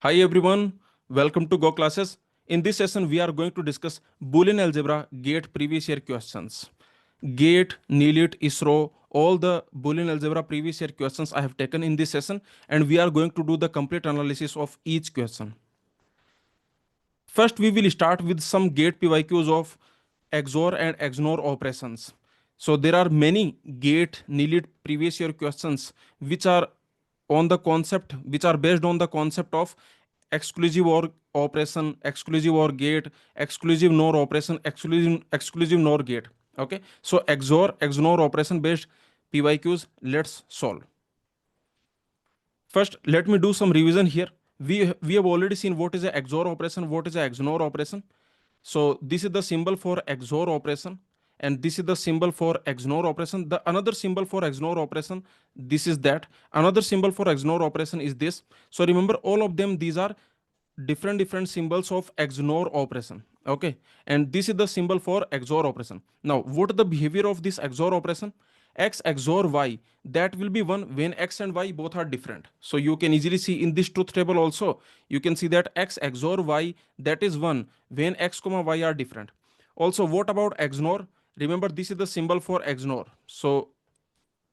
Hi everyone, welcome to Go Classes. In this session, we are going to discuss Boolean algebra GATE previous year questions. GATE, NEELIT, ISRO, all the Boolean algebra previous year questions I have taken in this session, and we are going to do the complete analysis of each question. First, we will start with some GATE PYQs of XOR and XNOR operations. So there are many GATE, NEELIT previous year questions which are which are based on the concept of exclusive or operation, exclusive or gate, exclusive NOR operation, exclusive NOR gate. Okay, so XOR, XNOR operation based PYQs. Let's solve. First, let me do some revision here. We have already seen what is a XOR operation, what is a XNOR operation. So this is the symbol for XOR operation, and this is the symbol for XNOR operation. The another symbol for XNOR operation, this is that. Another symbol for XNOR operation is this. So remember, all of them, these are different symbols of XNOR operation. Okay, and this is the symbol for XOR operation. Now, what is the behavior of this XOR operation? X XOR Y, that will be one when X and Y both are different. So you can easily see in this truth table also, you can see that X XOR Y, that is one when X comma Y are different. Also, what about XNOR? Remember, this is the symbol for XNOR. So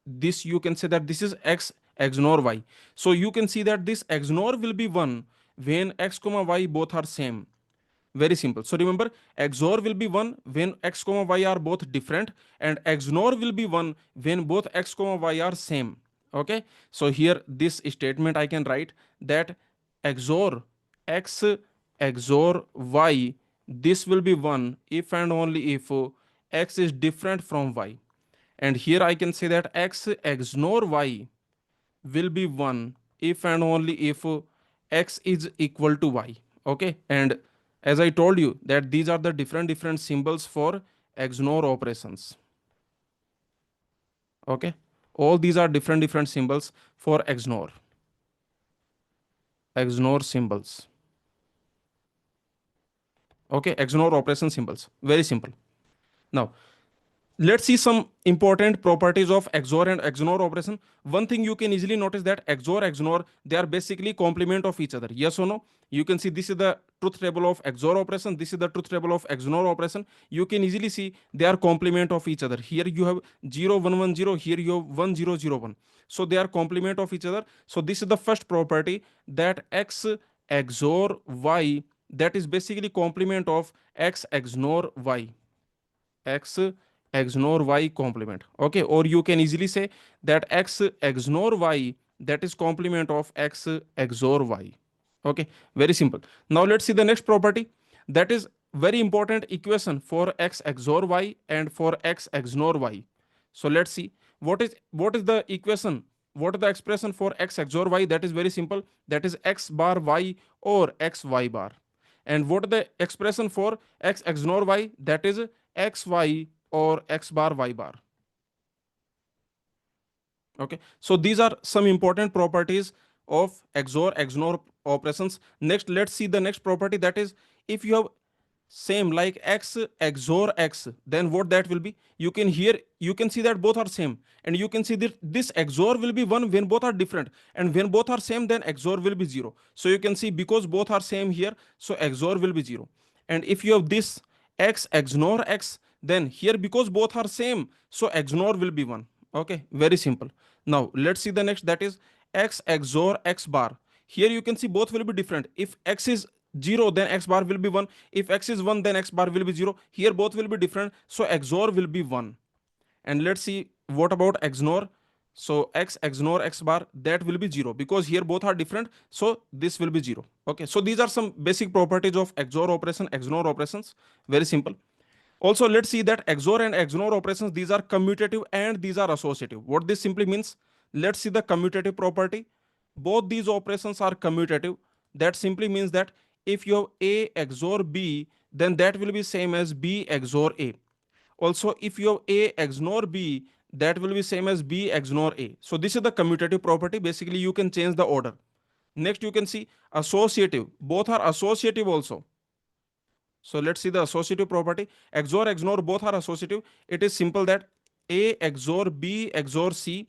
this, you can say that this is X XNOR Y. So you can see that this XNOR will be one when X comma Y both are same. Very simple. So remember, XOR will be one when X comma Y are both different, and XNOR will be one when both X comma Y are same. Okay, so here this statement I can write that XOR X XOR Y, this will be one if and only if X is different from Y. And here I can say that X XNOR Y will be 1 if and only if X is equal to Y. Okay, and as I told you that these are the different symbols for XNOR operations. Okay, all these are different symbols for XNOR symbols. Okay, XNOR operation symbols, very simple. Now let's see some important properties of XOR and XNOR operation. One thing you can easily notice that XOR XNOR, they are basically complement of each other. Yes or no? You can see this is the truth table of XOR operation, this is the truth table of XNOR operation. You can easily see they are complement of each other. Here you have 0 1 1 0, here you have 1 0 0 1. So they are complement of each other. So this is the first property, that X XOR Y, that is basically complement of X XNOR Y. X XNOR Y complement. Okay, or you can easily say that X XNOR Y, that is complement of X XOR Y. Okay, very simple. Now let's see the next property, that is very important equation for X XOR Y and for X XNOR Y. So let's see what is the equation, what is the expression for X XOR Y. That is very simple, that is X bar Y or X Y bar. And what is the expression for X XNOR Y? That is XY or X bar Y bar. Okay, so these are some important properties of XOR XNOR operations. Next, let's see the next property, that is if you have same like X XOR X, then what that will be? You can see that both are same, and you can see that this XOR will be one when both are different, and when both are same, then XOR will be 0. So you can see because both are same here, so XOR will be 0. And if you have this X XNOR X, then here because both are same, so XNOR will be 1. Okay, very simple. Now let's see the next, that is X XOR X bar. Here you can see both will be different. If X is 0, then X bar will be 1. If X is 1, then X bar will be 0. Here both will be different, so XOR will be 1. And let's see what about XNOR. So X XNOR X bar, that will be 0 because here both are different, so this will be 0. Okay, so these are some basic properties of XOR operation, XNOR operations. Very simple. Also, let's see that XOR and XNOR operations, these are commutative and these are associative. What this simply means, let's see the commutative property. Both these operations are commutative. That simply means that if you have A XOR B, then that will be same as B XOR A. Also, if you have A XNOR B, that will be same as B XNOR A. So this is the commutative property. Basically, you can change the order. Next, you can see associative. Both are associative also. So let's see the associative property. XOR, XNOR both are associative. It is simple that A XOR B XOR C,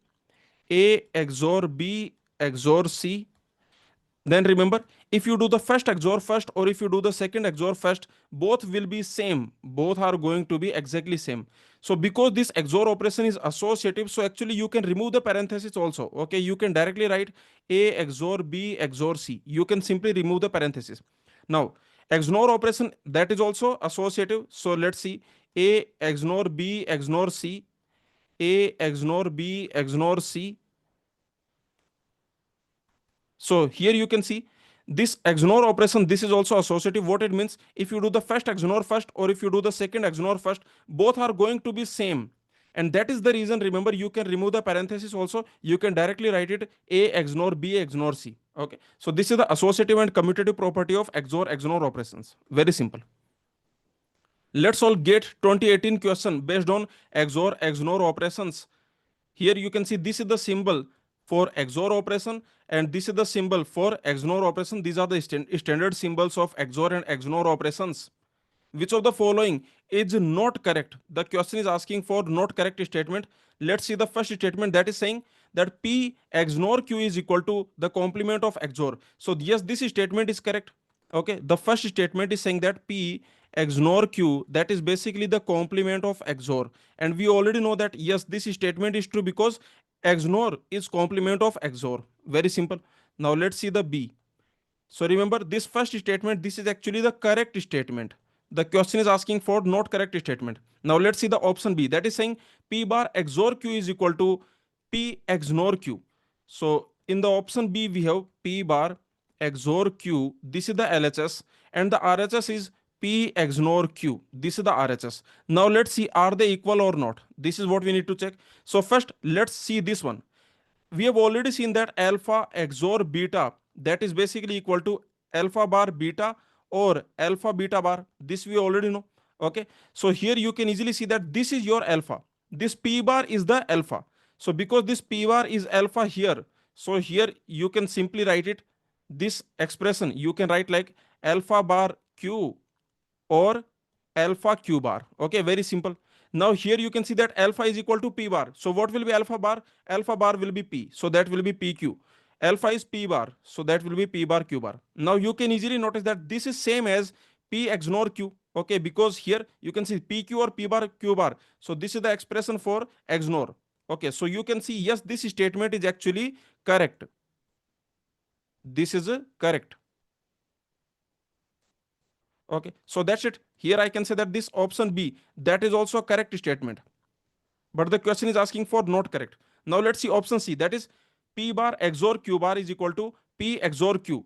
A XOR B XOR C. Then remember, if you do the first XOR first or if you do the second XOR first, both will be same. Both are going to be exactly same. So because this XOR operation is associative, so actually you can remove the parenthesis also. Okay, you can directly write A XOR B XOR C. You can simply remove the parenthesis. Now, XNOR operation, that is also associative. So let's see, A XNOR B XNOR C, A XNOR B XNOR C. So here you can see this XNOR operation, this is also associative. What it means, if you do the first XNOR first or if you do the second XNOR first, both are going to be same. And that is the reason, remember, you can remove the parenthesis also. You can directly write it A XNOR B XNOR C. Okay. So this is the associative and commutative property of XOR XNOR operations. Very simple. Let's all get 2018 question based on XOR XNOR operations. Here you can see this is the symbol for XOR operation and this is the symbol for XNOR operation. These are the standard symbols of XOR and XNOR operations. Which of the following is not correct? The question is asking for not correct statement. Let's see the first statement, that is saying that P XNOR Q is equal to the complement of XOR. So yes, this statement is correct. Okay, the first statement is saying that P XNOR Q, that is basically the complement of XOR, and we already know that yes, this statement is true because XNOR is complement of XOR. Very simple. Now let's see the B. So remember, this first statement, this is actually the correct statement. The question is asking for not correct statement. Now let's see the option B, that is saying P bar XOR Q is equal to P XNOR Q. So in the option B we have P bar XOR Q, this is the LHS, and the RHS is P XNOR Q, this is the RHS. Now let's see, are they equal or not? This is what we need to check. So first let's see this one. We have already seen that alpha XOR beta, that is basically equal to alpha bar beta or alpha beta bar. This we already know. Okay, so here you can easily see that this is your alpha, this P bar is the alpha. So because this P bar is alpha here, so here you can simply write it, this expression you can write like alpha bar Q or alpha Q bar. Okay, very simple. Now here you can see that alpha is equal to P bar. So what will be alpha bar? Alpha bar will be P. So that will be PQ. Alpha is P bar. So that will be P bar Q bar. Now you can easily notice that this is same as P XNOR Q. Okay, because here you can see PQ or P bar Q bar. So this is the expression for XNOR. Okay, so you can see yes, this statement is actually correct. This is correct. Okay, so that's it. Here I can say that this option B, that is also a correct statement. But the question is asking for not correct. Now let's see option C, that is P bar XOR Q bar is equal to P XOR Q.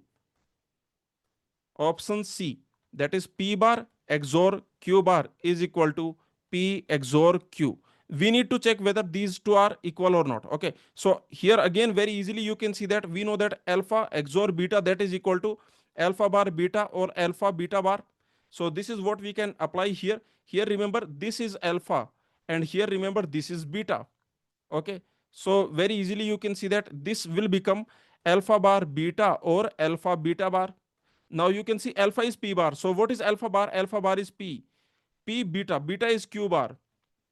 Option C, that is P bar XOR Q bar is equal to P XOR Q. We need to check whether these two are equal or not. Okay, so here again very easily you can see that we know that alpha XOR beta, that is equal to alpha bar beta or alpha beta bar. So this is what we can apply here. Here remember this is alpha and here remember this is beta. Okay, so very easily you can see that this will become alpha bar beta or alpha beta bar. Now you can see alpha is P bar. So what is alpha bar? Alpha bar is P. P beta, beta is Q bar,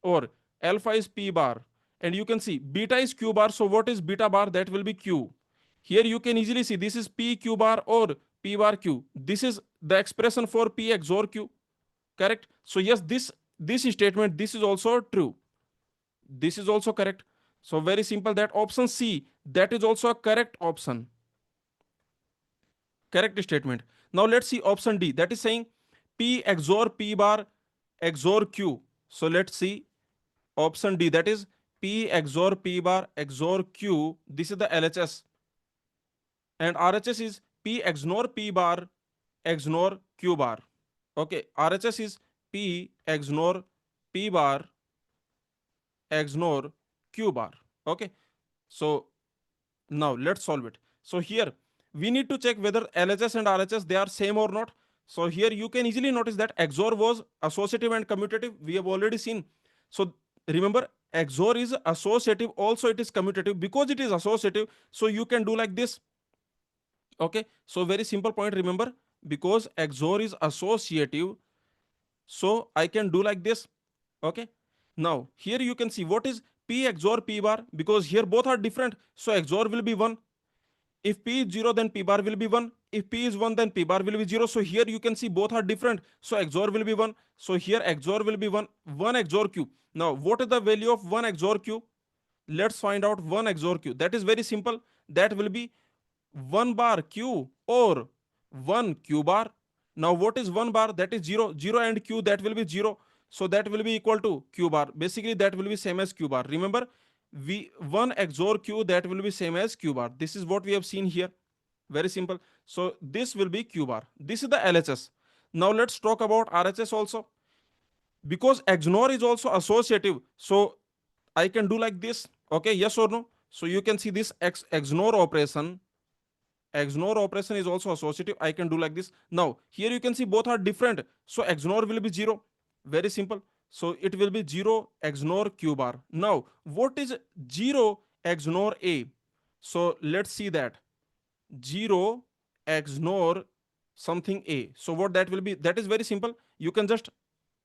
or alpha is P bar. And you can see beta is Q bar. So what is beta bar? That will be Q. Here you can easily see this is P Q bar or P bar Q. This is the expression for P XOR Q. Correct? So yes, this statement, this is also true. This is also correct. So very simple, that option C, that is also a correct option. Correct statement. Now let's see option D, that is saying P XOR P bar XOR Q. So let's see option D, that is P XOR P bar XOR Q. This is the LHS. And RHS is P XNOR P bar XNOR Q bar. Okay, RHS is P XNOR P bar XNOR Q bar. Okay, so now let's solve it. So here we need to check whether LHS and RHS they are same or not. So here you can easily notice that XOR was associative and commutative. We have already seen. So remember, XOR is associative, also it is commutative. Because it is associative, so you can do like this. Okay, so very simple point, remember, because XOR is associative, so I can do like this. Okay, now here you can see what is P XOR P bar, because here both are different, so XOR will be 1. If P is 0, then P bar will be 1. If P is 1, then P bar will be 0. So here you can see both are different. So XOR will be 1. So here XOR will be 1. 1 XOR Q. Now, what is the value of 1 XOR Q? Let's find out 1 XOR Q. That is very simple. That will be 1 bar Q or 1 Q bar. Now, what is 1 bar? That is 0. 0 and Q, that will be 0. So that will be equal to Q bar. Basically, that will be same as Q bar. Remember, we 1 XOR Q, that will be same as Q bar. This is what we have seen here. Very simple. So this will be Q bar. This is the LHS. Now let's talk about RHS also. Because XNOR is also associative, so I can do like this. Okay, yes or no? So you can see this XNOR operation. XNOR operation is also associative. I can do like this. Now here you can see both are different. So XNOR will be 0. Very simple. So it will be 0 XNOR Q bar. Now what is 0 XNOR A? So let's see that. 0 XNOR something A. So what that will be? That is very simple. You can just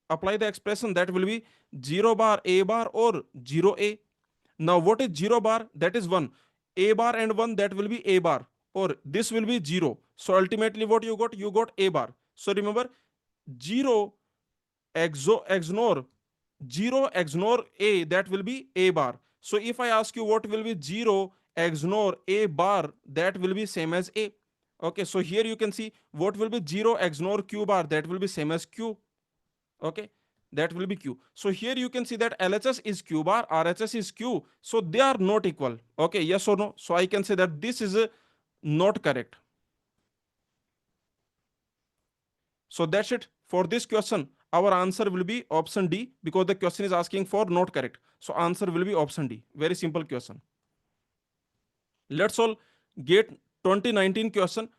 apply the expression. That will be 0 bar A bar or 0 A. Now what is 0 bar? That is 1. A bar and 1, that will be A bar, or this will be 0. So ultimately what you got? You got A bar. So remember, 0 XNOR 0 XNOR A, that will be A bar. So if I ask you what will be 0 XNOR A bar, that will be same as A. Okay, so here you can see what will be 0 XNOR Q bar, that will be same as Q. Okay, that will be Q. So here you can see that LHS is Q bar, RHS is Q. So they are not equal. Okay, yes or no? So I can say that this is not correct. So that's it for this question. Our answer will be option D, because the question is asking for not correct. So answer will be option D. Very simple question. Let's all get 2019 question.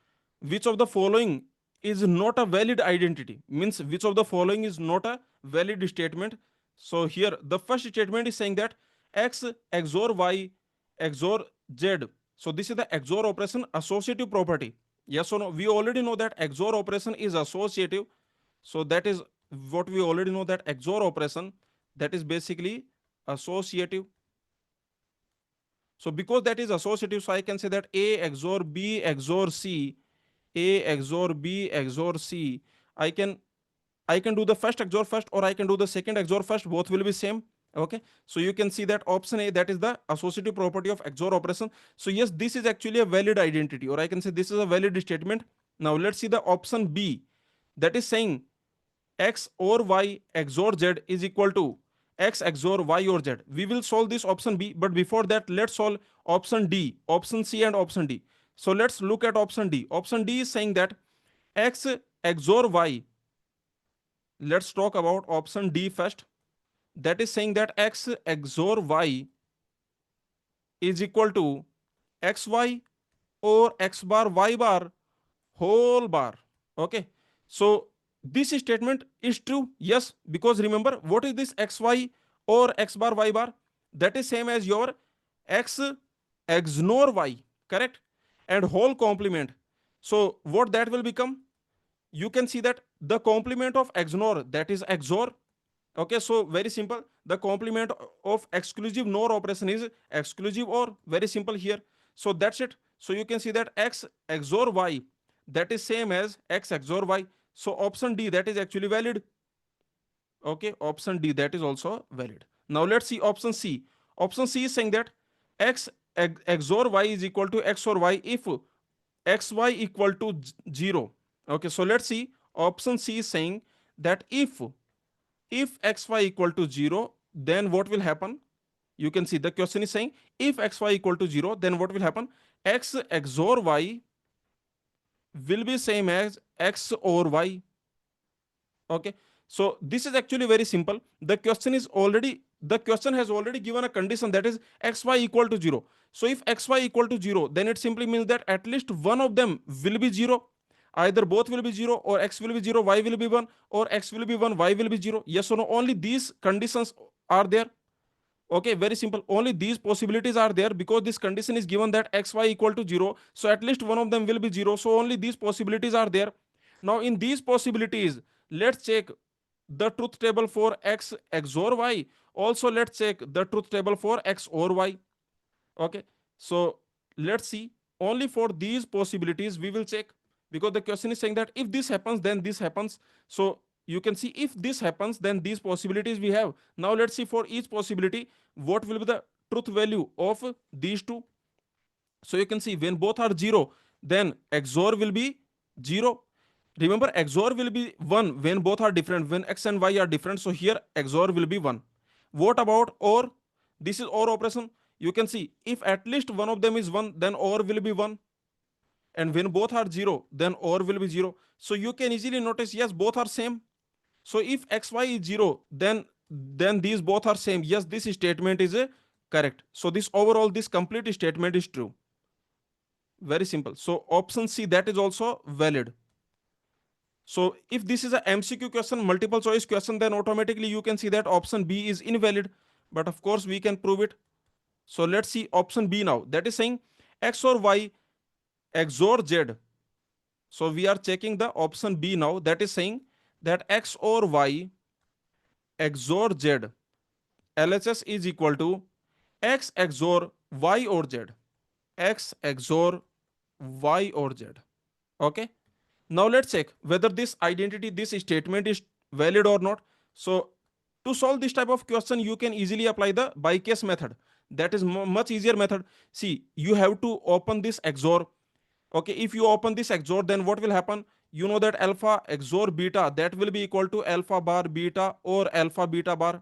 Which of the following is not a valid identity? Means which of the following is not a valid statement? So here the first statement is saying that X XOR Y XOR Z. So this is the XOR operation associative property. Yes or no? We already know that XOR operation is associative. So that is what we already know, that XOR operation, that is basically associative. So because that is associative, so I can say that A XOR B XOR C, A XOR B XOR C. I can I can do the first XOR first, or I can do the second XOR first. Both will be same. Okay. So you can see that option A, that is the associative property of XOR operation. So yes, this is actually a valid identity, or I can say this is a valid statement. Now let's see the option B, that is saying X or Y XOR Z is equal to X XOR Y or Z. We will solve this option B, but before that, let's solve option D, option C, and option D. So let's look at option D. Option D is saying that X XOR Y. Let's talk about option D first. That is saying that X XOR Y is equal to XY or X bar Y bar whole bar. Okay. So this statement is true. Yes, because remember, what is this XY or X bar Y bar? That is same as your X XNOR Y, correct? And whole complement. So what that will become? You can see that the complement of XNOR, that is XOR. Okay, so very simple. The complement of exclusive NOR operation is exclusive OR. Very simple here. So that's it. So you can see that X XOR Y, that is same as X XOR Y. So option D, that is actually valid. Okay, option D, that is also valid. Now let's see option C. Option C is saying that X XOR Y is equal to X or Y if XY equal to 0. Okay, so let's see. Option C is saying that if xy equal to 0, then what will happen? You can see the question is saying if xy equal to 0, then what will happen? X XOR Y will be same as X or Y. Okay, so this is actually very simple. The question has already given a condition, that is xy equal to 0. So if xy equal to 0, then it simply means that at least one of them will be 0. Either both will be 0, or x will be 0, y will be 1, or x will be 1, y will be 0. Yes or no? Only these conditions are there. Okay, very simple. Only these possibilities are there, because this condition is given that xy equal to 0. So at least one of them will be 0. So only these possibilities are there. Now in these possibilities, let's check the truth table for X XOR Y. Also let's check the truth table for X or Y. Okay, so let's see. only for these possibilities we will check, because the question is saying that if this happens then this happens. So you can see if this happens then these possibilities we have. Now let's see for each possibility what will be the truth value of these two. So you can see when both are 0, then XOR will be 0. Remember, XOR will be 1 when both are different, when X and Y are different. So here XOR will be 1. What about OR? This is OR operation. You can see if at least one of them is 1, then OR will be 1. And when both are 0, then OR will be 0. So you can easily notice, yes, both are same. So if XY is 0, then these both are same. Yes, this statement is correct. So this overall, this complete statement is true. Very simple. So option C, that is also valid. So if this is a MCQ question, multiple choice question, then automatically you can see that option B is invalid. But of course we can prove it. So let's see option B now. That is saying X or Y XOR Z. So we are checking the option B now. That is saying that X or Y XOR Z. LHS is equal to X XOR Y or Z. X XOR Y or Z. Okay. Now let's check whether this identity, this statement is valid or not. So to solve this type of question, you can easily apply the by case method. That is much easier method. See, you have to open this XOR. Okay, if you open this XOR, then what will happen? You know that alpha XOR beta, that will be equal to alpha bar beta or alpha beta bar.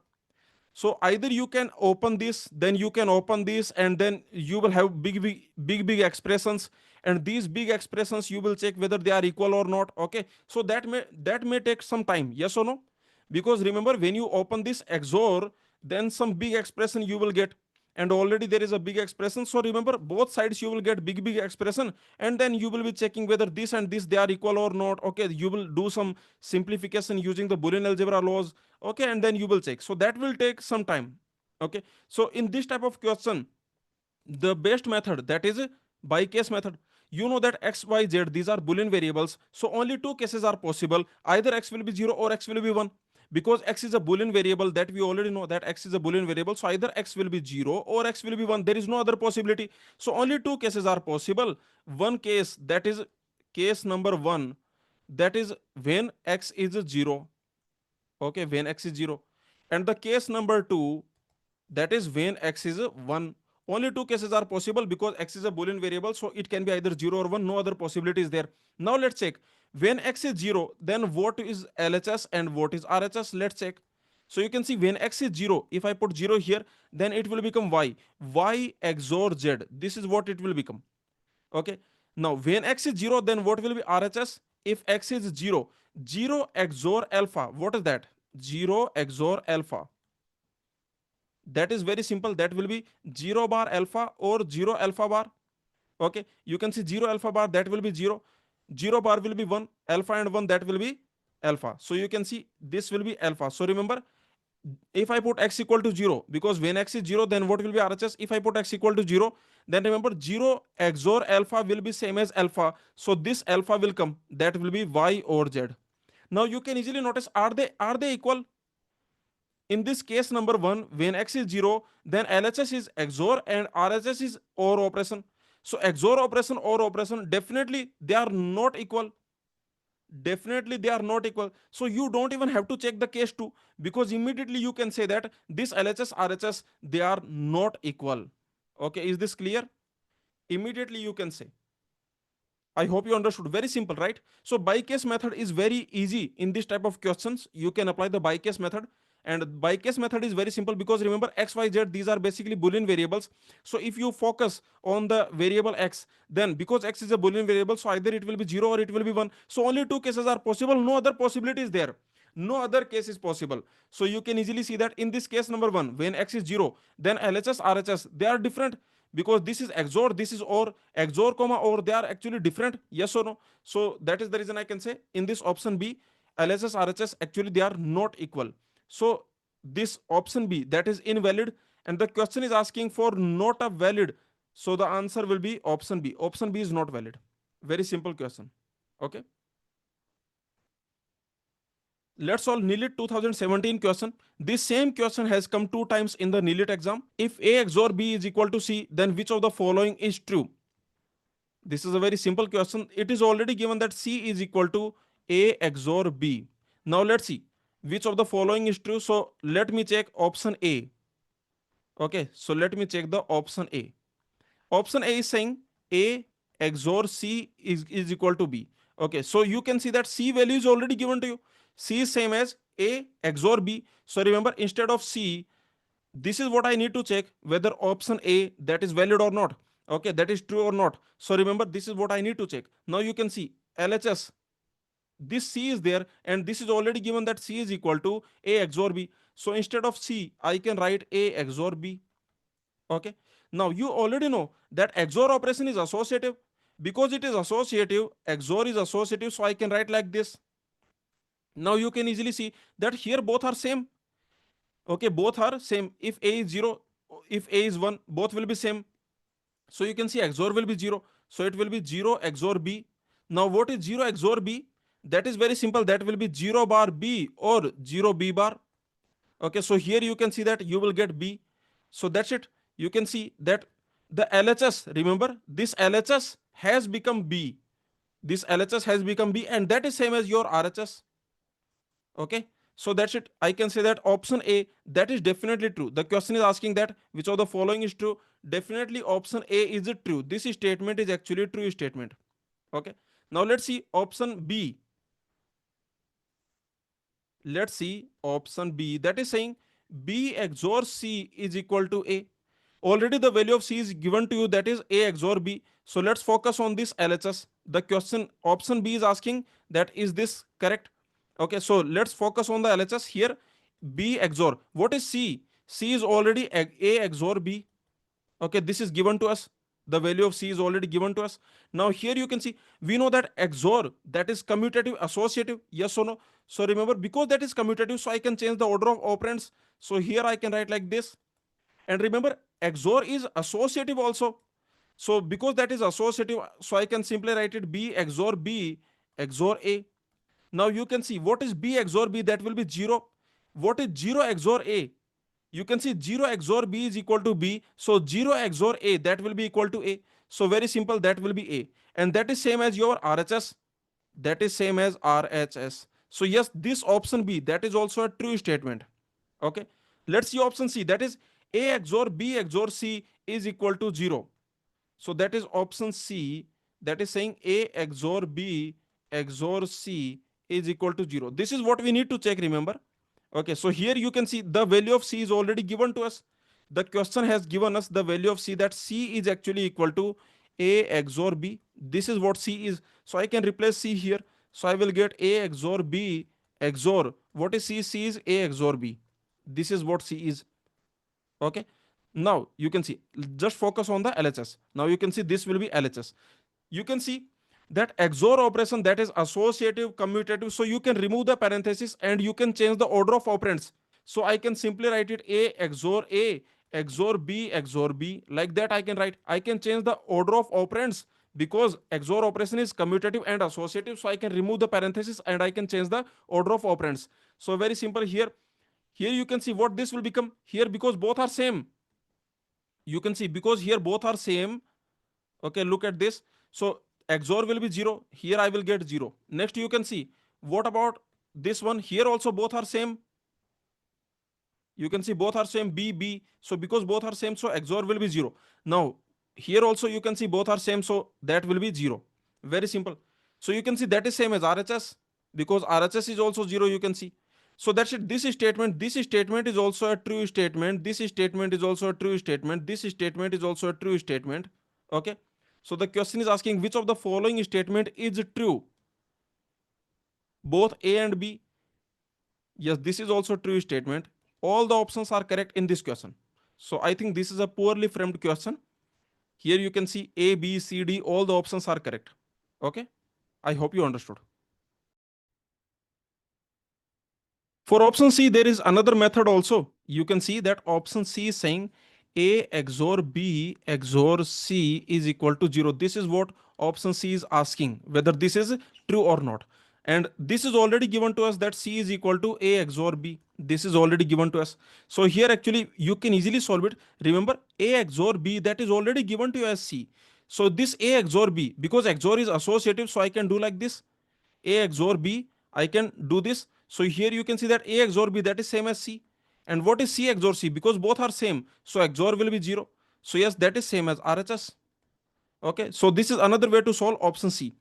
So either you can open this, then you can open this, and then you will have big expressions. And these big expressions you will check whether they are equal or not. Okay, so that may take some time, yes or no? Because remember, when you open this XOR, then some big expression you will get, and already there is a big expression. So remember, both sides you will get big expression, and then you will be checking whether this and this they are equal or not. Okay, you will do some simplification using the Boolean algebra laws. Okay, and then you will check. So that will take some time. Okay, so in this type of question, the best method, that is by case method. You know that X, Y, Z, these are Boolean variables. So only two cases are possible. Either X will be 0 or X will be 1. Because X is a Boolean variable, that we already know that X is a Boolean variable. So either X will be 0 or X will be 1. There is no other possibility. So only two cases are possible. One case, that is case number 1, that is when X is 0. Okay, when X is 0. And the case number 2, that is when X is 1. Only two cases are possible because X is a Boolean variable, so it can be either 0 or 1. No other possibility is there. Now let's check. When X is 0, then what is LHS and what is RHS? Let's check. So you can see when X is 0, if I put 0 here, then it will become Y. Y XOR Z. This is what it will become. Okay. Now when X is 0, then what will be RHS? If X is 0, 0 XOR alpha. What is that? 0 XOR alpha. That is very simple. That will be 0 bar alpha or 0 alpha bar. Okay, you can see 0 alpha bar, that will be 0. 0 bar will be 1. Alpha and 1, that will be alpha. So you can see this will be alpha. So remember, if I put X equal to 0, because when X is 0, then what will be RHS? If I put X equal to 0, then remember 0 XOR alpha will be same as alpha. So this alpha will come, that will be Y or Z. Now you can easily notice, are they equal? In this case number 1, when X is 0, then LHS is XOR and RHS is OR operation. So XOR operation, OR operation, definitely they are not equal. Definitely they are not equal. So you don't even have to check the case 2, because immediately you can say that this LHS, RHS, they are not equal. Okay, is this clear? Immediately you can say. I hope you understood. Very simple, right? So by case method is very easy in this type of questions. You can apply the by case method. And by case method is very simple because remember X, Y, Z, these are basically Boolean variables. So if you focus on the variable X, then because X is a Boolean variable, so either it will be 0 or it will be 1. So only two cases are possible. No other possibility is there. No other case is possible. So you can easily see that in this case number 1, when X is 0, then LHS, RHS, they are different, because this is XOR, this is OR. XOR comma OR, they are actually different, yes or no? So that is the reason I can say in this option B, LHS, RHS, actually they are not equal. So this option B, that is invalid, and the question is asking for not a valid. So the answer will be option B. Option B is not valid. Very simple question. Okay. Let's solve NEELIT 2017 question. This same question has come 2 times in the NEELIT exam. If A XOR B is equal to C, then which of the following is true? This is a very simple question. It is already given that C is equal to A XOR B. Now let's see which of the following is true. So let me check option A. Okay, so let me check the option A. Option A is saying A XOR C is equal to B. Okay, so you can see that C value is already given to you. C is same as A XOR B. So remember, instead of C, this is what I need to check whether option A that is valid or not. Okay, that is true or not. So remember, this is what I need to check. Now you can see LHS, this C is there, and this is already given that C is equal to A XOR B. So instead of C, I can write A XOR B. Okay. Now you already know that XOR operation is associative. Because it is associative, XOR is associative, so I can write like this. Now you can easily see that here both are same. Okay, both are same. If A is 0, if A is 1, both will be same. So you can see XOR will be 0. So it will be 0 XOR B. Now what is 0 XOR B? That is very simple. That will be 0 bar B or 0 B bar. Okay, so here you can see that you will get B. So that's it. You can see that the LHS, remember, this LHS has become B. This LHS has become B, and that is same as your RHS. Okay, so that's it. I can say that option A, that is definitely true. The question is asking that which of the following is true. Definitely option A is it true. This statement is actually true statement. Okay, now let's see option B. Let's see option B, that is saying B XOR C is equal to A. Already the value of C is given to you, that is A XOR B. So let's focus on this LHS. The question option B is asking that is this correct? Okay, so let's focus on the LHS here. B XOR. What is C? C is already A XOR B. Okay, this is given to us. The value of C is already given to us. Now here you can see, we know that XOR, that is commutative associative, yes or no? So remember, because that is commutative, so I can change the order of operands. So here I can write like this. And remember, XOR is associative also. So because that is associative, so I can simply write it B XOR B XOR A. Now you can see what is B XOR B, that will be 0. What is 0 XOR A? You can see 0 XOR B is equal to B. So 0 XOR A, that will be equal to A. So very simple, that will be A. And that is same as your RHS. That is same as RHS. So yes, this option B, that is also a true statement. Okay. Let's see option C, that is A XOR B XOR C is equal to 0. So that is option C, that is saying A XOR B XOR C is equal to 0. This is what we need to check, remember. Okay, so here you can see the value of C is already given to us. The question has given us the value of C, that C is actually equal to A XOR B. This is what C is. So I can replace C here. So I will get A XOR B XOR. What is C? C is A XOR B. This is what C is. Okay. Now you can see, just focus on the LHS. Now you can see this will be LHS. You can see that XOR operation, that is associative, commutative. So you can remove the parenthesis and you can change the order of operands. So I can simply write it A XOR B XOR B. Like that I can write. I can change the order of operands because XOR operation is commutative and associative. So I can remove the parenthesis and I can change the order of operands. So very simple here. Here you can see what this will become here, because both are same. You can see because here both are same. Okay, look at this. So XOR will be 0. Here I will get 0. Next you can see, what about this one? Here also both are same. You can see both are same, B, B. So because both are same, so XOR will be 0. Now here also you can see both are same, so that will be 0. Very simple. So you can see that is same as RHS, because RHS is also 0, you can see. So that's it. This statement is also a true statement. This statement is also a true statement. This statement is also a true statement. Okay. So the question is asking which of the following statement is true? Both A and B. Yes, this is also true statement. All the options are correct in this question. So I think this is a poorly framed question. Here you can see A, B, C, D, all the options are correct. Okay. I hope you understood. For option C, there is another method also. You can see that option C is saying A XOR B XOR C is equal to 0. This is what option C is asking, whether this is true or not. And this is already given to us that C is equal to A XOR B. This is already given to us. So here actually you can easily solve it. Remember, A XOR B, that is already given to you as C. So this A XOR B, because XOR is associative, so I can do like this. A XOR B, I can do this. So here you can see that A XOR B, that is same as C. And what is C XOR C? Because both are same, so XOR will be 0. So yes, that is same as RHS. Okay, so this is another way to solve option C.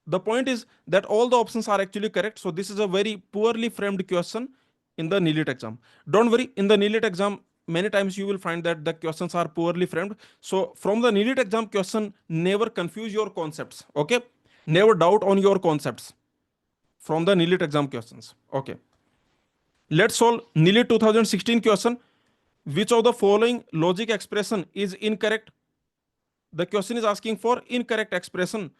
The point is that all the options are actually correct. So this is a very poorly framed question in the NEET exam. Don't worry, in the NEET exam, many times you will find that the questions are poorly framed. So from the NEET exam question, never confuse your concepts. Okay, never doubt on your concepts from the NEET exam questions. Okay, let's solve NEET 2016 question. Which of the following logic expression is incorrect? The question is asking for incorrect expression.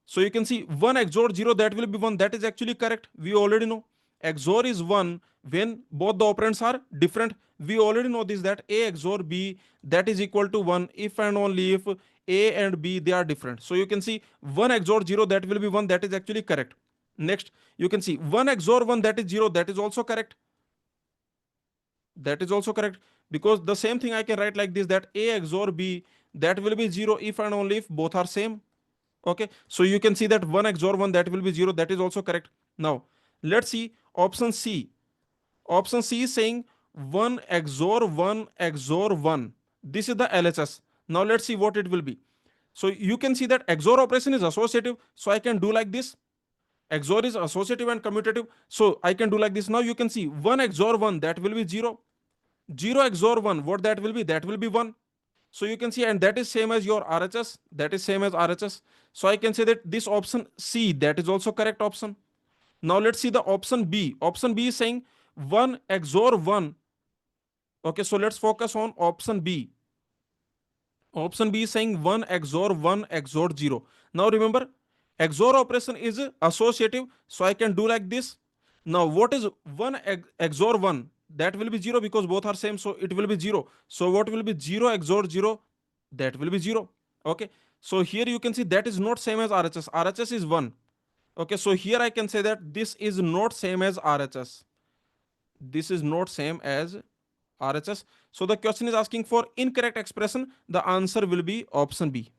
So you can see 1 XOR 0, that will be 1. That is actually correct. We already know. XOR is 1 when both the operands are different. We already know this, that A XOR B, that is equal to 1 if and only if A and B, they are different. So you can see 1 XOR 0, that will be 1. That is actually correct. Next, you can see 1 XOR 1, that is 0. That is also correct. That is also correct, because the same thing I can write like this, that A XOR B, that will be 0 if and only if both are same. Okay, so you can see that 1 XOR 1, that will be 0. That is also correct. Now let's see option C. Option C is saying 1 XOR 1 XOR 1. This is the LHS. Now let's see what it will be. So you can see that XOR operation is associative, so I can do like this. XOR is associative and commutative, so I can do like this. Now you can see 1 XOR 1, that will be 0. 0 XOR 1, what that will be? That will be 1. So you can see, and that is same as your RHS. That is same as RHS. So I can say that this option C, that is also correct option. Now let's see the option B. Option B is saying 1 XOR 1. Okay, so let's focus on option B. Option B is saying 1 XOR 1 XOR 0. Now remember, XOR operation is associative, so I can do like this. Now what is 1 XOR 1? That will be 0, because both are same, so it will be 0. So what will be 0 XOR 0? That will be 0. Okay, so here you can see that is not same as RHS. RHS is 1. Okay, so here I can say that this is not same as RHS. This is not same as RHS. So the question is asking for incorrect expression. The answer will be option B.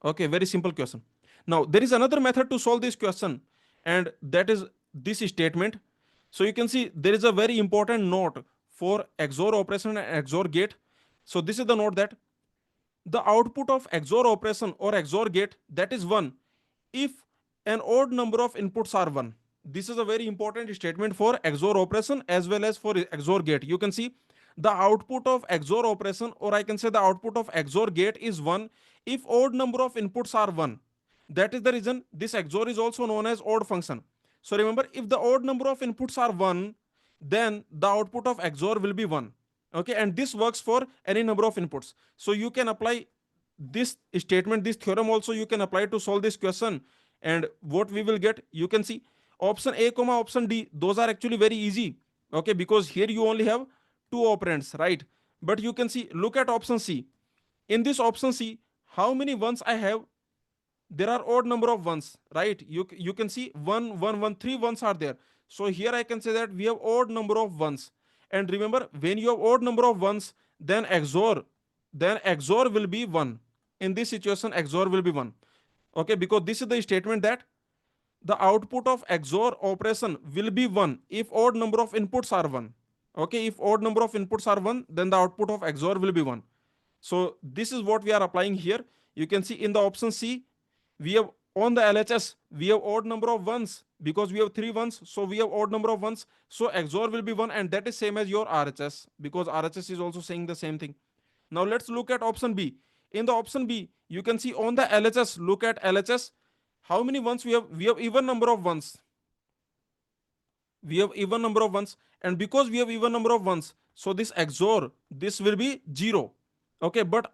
Okay, very simple question. Now there is another method to solve this question, and that is this statement. So you can see there is a very important note for XOR operation and XOR gate. So this is the note, that the output of XOR operation or XOR gate, that is 1 if an odd number of inputs are 1. This is a very important statement for XOR operation as well as for XOR gate. You can see the output of XOR operation, or I can say the output of XOR gate, is 1 if odd number of inputs are 1. That is the reason this XOR is also known as odd function. So remember, if the odd number of inputs are 1, then the output of XOR will be 1. Okay, and this works for any number of inputs. So you can apply this statement, this theorem also you can apply to solve this question. And what we will get, you can see option A comma option D, those are actually very easy. Okay, because here you only have two operands, right? But you can see, look at option C. In this option C, how many ones I have? There are odd number of ones, right? You can see 1 1 1, 3 ones are there. So here I can say that we have odd number of ones. And remember, when you have odd number of ones, then XOR will be 1. In this situation, XOR will be 1. Okay, because this is the statement that the output of XOR operation will be 1 if odd number of inputs are 1. Okay, if odd number of inputs are 1, then the output of XOR will be 1. So this is what we are applying here. You can see in the option C, we have on the LHS, we have odd number of ones, because we have 3 ones, so we have odd number of ones. So XOR will be 1, and that is same as your RHS, because RHS is also saying the same thing. Now let's look at option B. In the option B, you can see on the LHS, look at LHS, how many ones we have? We have even number of ones. We have even number of ones, and because we have even number of ones, so this XOR, this will be 0. Okay, but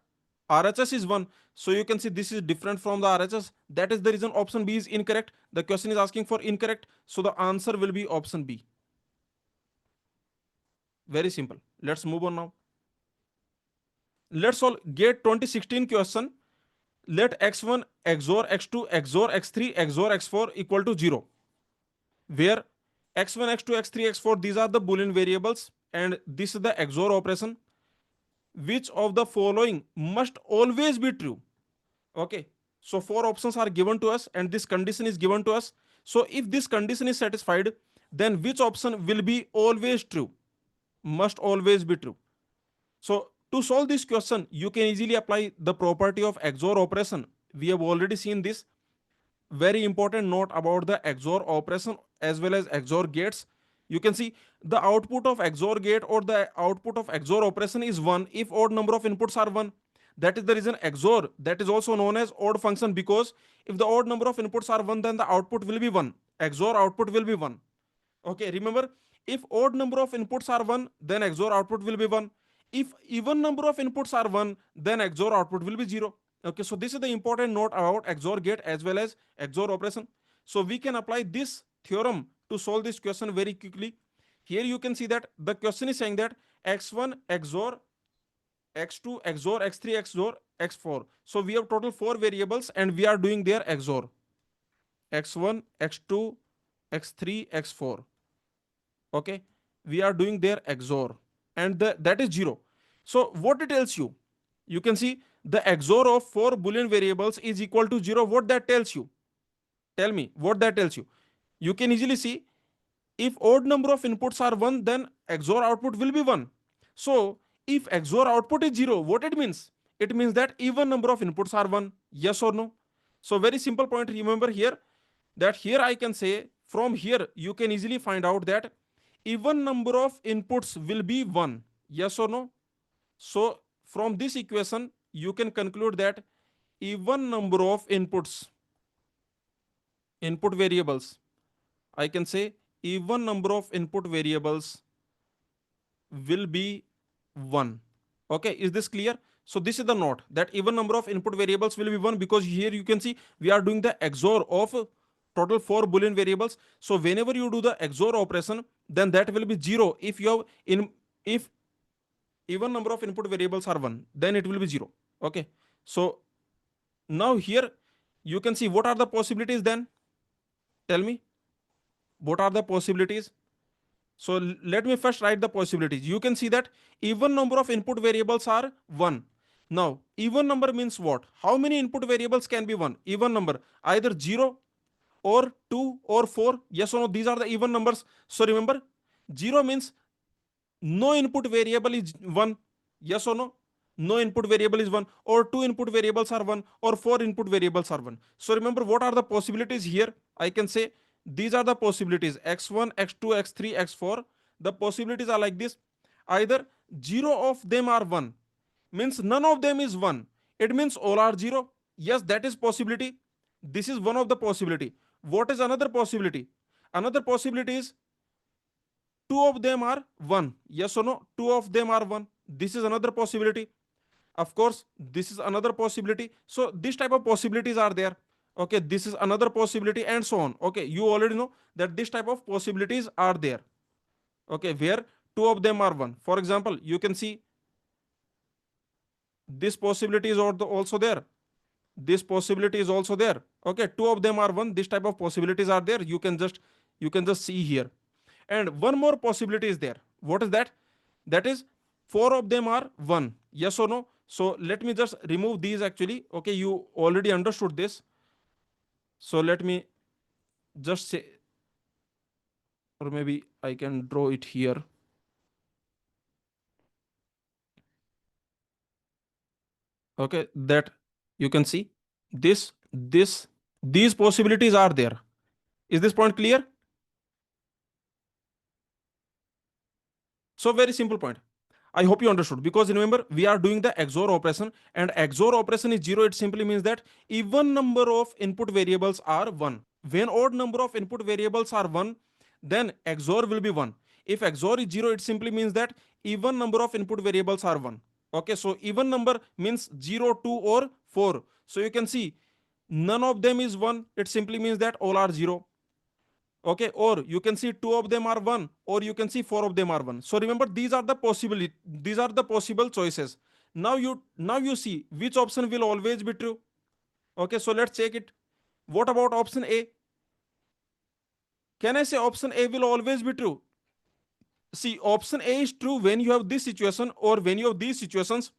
RHS is 1. So you can see this is different from the RHS. That is the reason option B is incorrect. The question is asking for incorrect. So the answer will be option B. Very simple. Let's move on now. Let's solve GATE 2016 question. Let x1 XOR x2 XOR x3 XOR x4 equal to 0. Where x1, x2, x3, x4, these are the Boolean variables, and this is the XOR operation. Which of the following must always be true? Okay, so four options are given to us and this condition is given to us. So if this condition is satisfied, then which option will be always true? Must always be true. So to solve this question, you can easily apply the property of XOR operation. We have already seen this. Very important note about the XOR operation as well as XOR gates. You can see the output of XOR gate or the output of XOR operation is 1 if odd number of inputs are 1. That is the reason XOR, that is also known as odd function, because if the odd number of inputs are 1, then the output will be 1. XOR output will be 1. Okay, remember, if odd number of inputs are 1, then XOR output will be 1. If even number of inputs are 1, then XOR output will be 0. Okay, so this is the important note about XOR gate as well as XOR operation. So we can apply this theorem to solve this question very quickly. Here you can see that the question is saying that x1 XOR x2 XOR x3 XOR x4. So we have total 4 variables and we are doing their XOR x1 x2 x3 x4. Okay, we are doing their XOR and that is 0. So what it tells you, you can see the XOR of 4 boolean variables is equal to 0. What that tells you? Tell me what that tells you. You can easily see, if odd number of inputs are 1, then XOR output will be 1. So if XOR output is 0, what it means? It means that even number of inputs are 1. Yes or no? So very simple point, remember here, that here I can say, from here you can easily find out that even number of inputs will be 1. Yes or no? So from this equation you can conclude that even number of input variables, I can say even number of input variables will be 1. Okay, is this clear? So this is the note, that even number of input variables will be 1, because here you can see we are doing the XOR of total 4 boolean variables. So whenever you do the XOR operation, then that will be 0. If you have in if even number of input variables are 1, then it will be 0. Okay, so now here you can see what are the possibilities. Then tell me, what are the possibilities? So let me first write the possibilities. You can see that even number of input variables are 1. Now, even number means what? How many input variables can be 1? Even number, either 0 or 2 or 4. Yes or no? These are the even numbers. So remember, 0 means no input variable is 1. Yes or no? No input variable is 1, or 2 input variables are 1, or 4 input variables are 1. So remember, what are the possibilities here? I can say these are the possibilities: x1, x2, x3, x4. The possibilities are like this: either 0 of them are 1, means none of them is 1. It means all are 0. Yes, that is possibility. This is one of the possibility. What is another possibility? Another possibility is two of them are 1. Yes or no? Two of them are 1. This is another possibility. Of course, this is another possibility. So this type of possibilities are there. Okay, this is another possibility, and so on. Okay, you already know that this type of possibilities are there. Okay, where two of them are 1. For example, you can see this possibility is also there. This possibility is also there. Okay, two of them are 1. This type of possibilities are there. You can just see here. And one more possibility is there. What is that? That is, four of them are 1. Yes or no? So let me just remove these actually. Okay, you already understood this. So let me just say, or maybe I can draw it here. Okay, that you can see this, these possibilities are there. Is this point clear? So very simple point. I hope you understood, because remember we are doing the XOR operation, and XOR operation is 0. It simply means that even number of input variables are 1. When odd number of input variables are 1, then XOR will be 1. If XOR is 0, it simply means that even number of input variables are 1. Okay, so even number means 0, 2, or 4. So you can see none of them is 1. It simply means that all are 0. Okay, or you can see two of them are 1, or you can see four of them are 1. So remember, these are the possible choices. Now you see which option will always be true. Okay, so let's check it. What about option A? Can I say option A will always be true? See, option A is true when you have this situation or when you have these situations,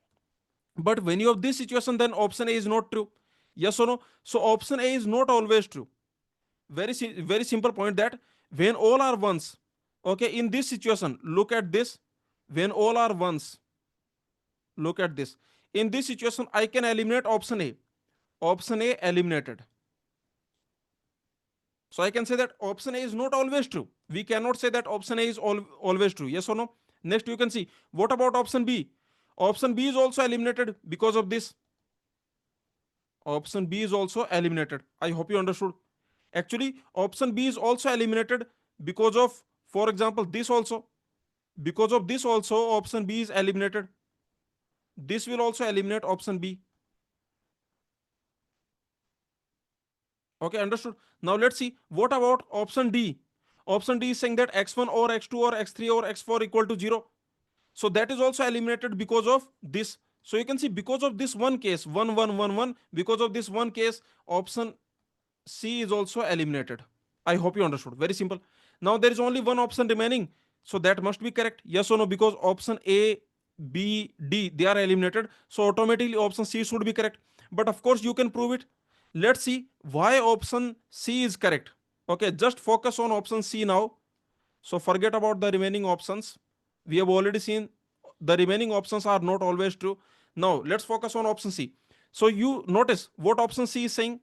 but when you have this situation, then option A is not true. Yes or no? So option A is not always true. Very simple point that when all are ones, okay, in this situation, look at this. When all are ones, look at this. In this situation, I can eliminate option A. Option A eliminated. So I can say that option A is not always true. We cannot say that option A is always true. Yes or no? Next, you can see. What about option B? Option B is also eliminated because of this. Option B is also eliminated. I hope you understood. Actually, option B is also eliminated because of, for example, this also. Because of this also, option B is eliminated. This will also eliminate option B. Okay, understood. Now let's see. What about option D? Option D is saying that x1 or x2 or x3 or x4 equal to 0. So that is also eliminated because of this. So you can see because of this one case, 1 1 1 1, because of this one case, option C is also eliminated. I hope you understood. Very simple. Now there is only one option remaining. So that must be correct. Yes or no? Because option A, B, D, they are eliminated. So automatically option C should be correct. But of course, you can prove it. Let's see why option C is correct. Okay, just focus on option C now. So forget about the remaining options. We have already seen the remaining options are not always true. Now let's focus on option C. So you notice what option C is saying.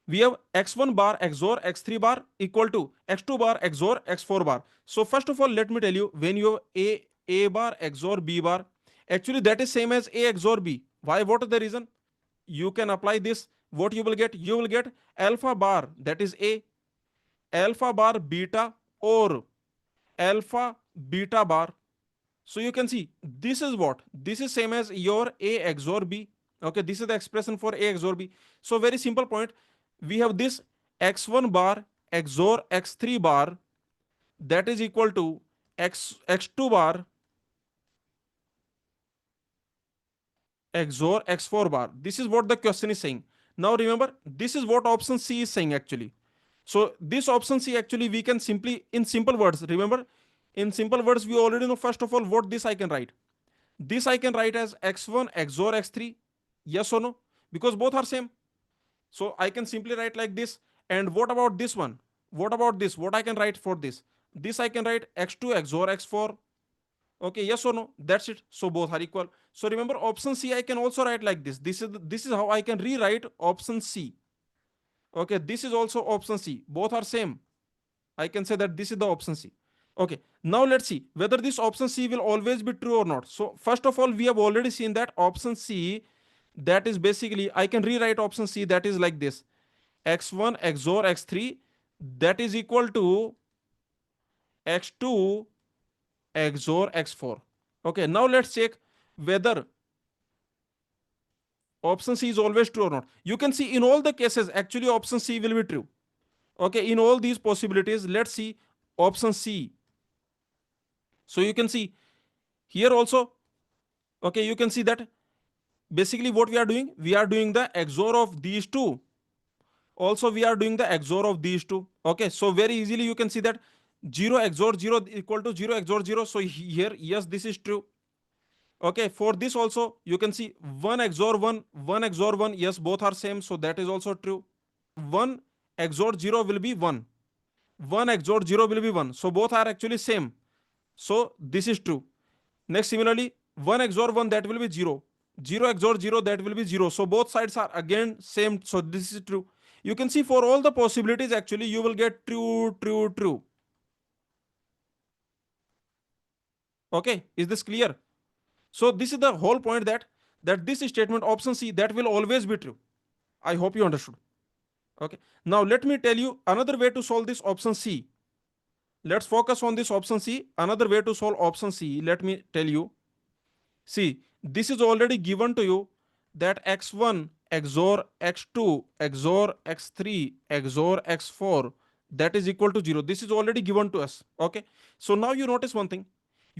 We have x1 bar xor x3 bar equal to x2 bar xor x4 bar. So first of all, let me tell you, when you have a bar xor b bar, actually that is same as a xor b. Why? What is the reason? You can apply this. What you will get? You will get alpha bar, that is a, alpha bar beta, or alpha beta bar. So you can see this is what? This is same as your a xor b. Okay, this is the expression for a xor b. So very simple point. We have this x1 bar xor x3 bar, that is equal to x2 bar xor x4 bar. This is what the question is saying. Now remember, this is what option C is saying actually. So this option C actually we can simply, in simple words, remember, in simple words, we already know first of all what this I can write. This I can write as x1 xor x3. Yes or no? Because both are same. So I can simply write like this. And what about this one? What about this? What I can write for this? This I can write x2 xor x4. Okay, yes or no? That's it. So both are equal. So remember, option C I can also write like this. This is how I can rewrite option C. Okay, this is also option C. Both are same. I can say that this is the option C. Okay, now let's see whether this option C will always be true or not. So first of all, we have already seen that option C, that is basically, I can rewrite option C, that is like this: x1 xor x3, that is equal to x2 xor x4. Okay, now let's check whether option C is always true or not. You can see in all the cases, actually option C will be true. Okay, in all these possibilities, let's see option C. So you can see here also, okay, you can see that basically what we are doing the XOR of these two. Also, we are doing the XOR of these two. Okay, so very easily you can see that 0 XOR 0 equal to 0 XOR 0. So here, yes, this is true. Okay, for this also, you can see 1 XOR 1, 1 XOR 1. Yes, both are same. So that is also true. 1 XOR 0 will be 1. 1 XOR 0 will be 1. So both are actually same. So this is true. Next, similarly, 1 XOR 1, that will be 0. 0 XOR 0, that will be 0. So both sides are again same. So this is true. You can see for all the possibilities, actually, you will get true, true, true. Okay, is this clear? So this is the whole point, that this statement option C, that will always be true. I hope you understood. Okay. Now let me tell you another way to solve this option C. Let's focus on this option C. Another way to solve option C, let me tell you. See, this is already given to you, that x1 XOR x2 XOR x3 XOR x4, that is equal to 0. This is already given to us. Okay. So now you notice one thing.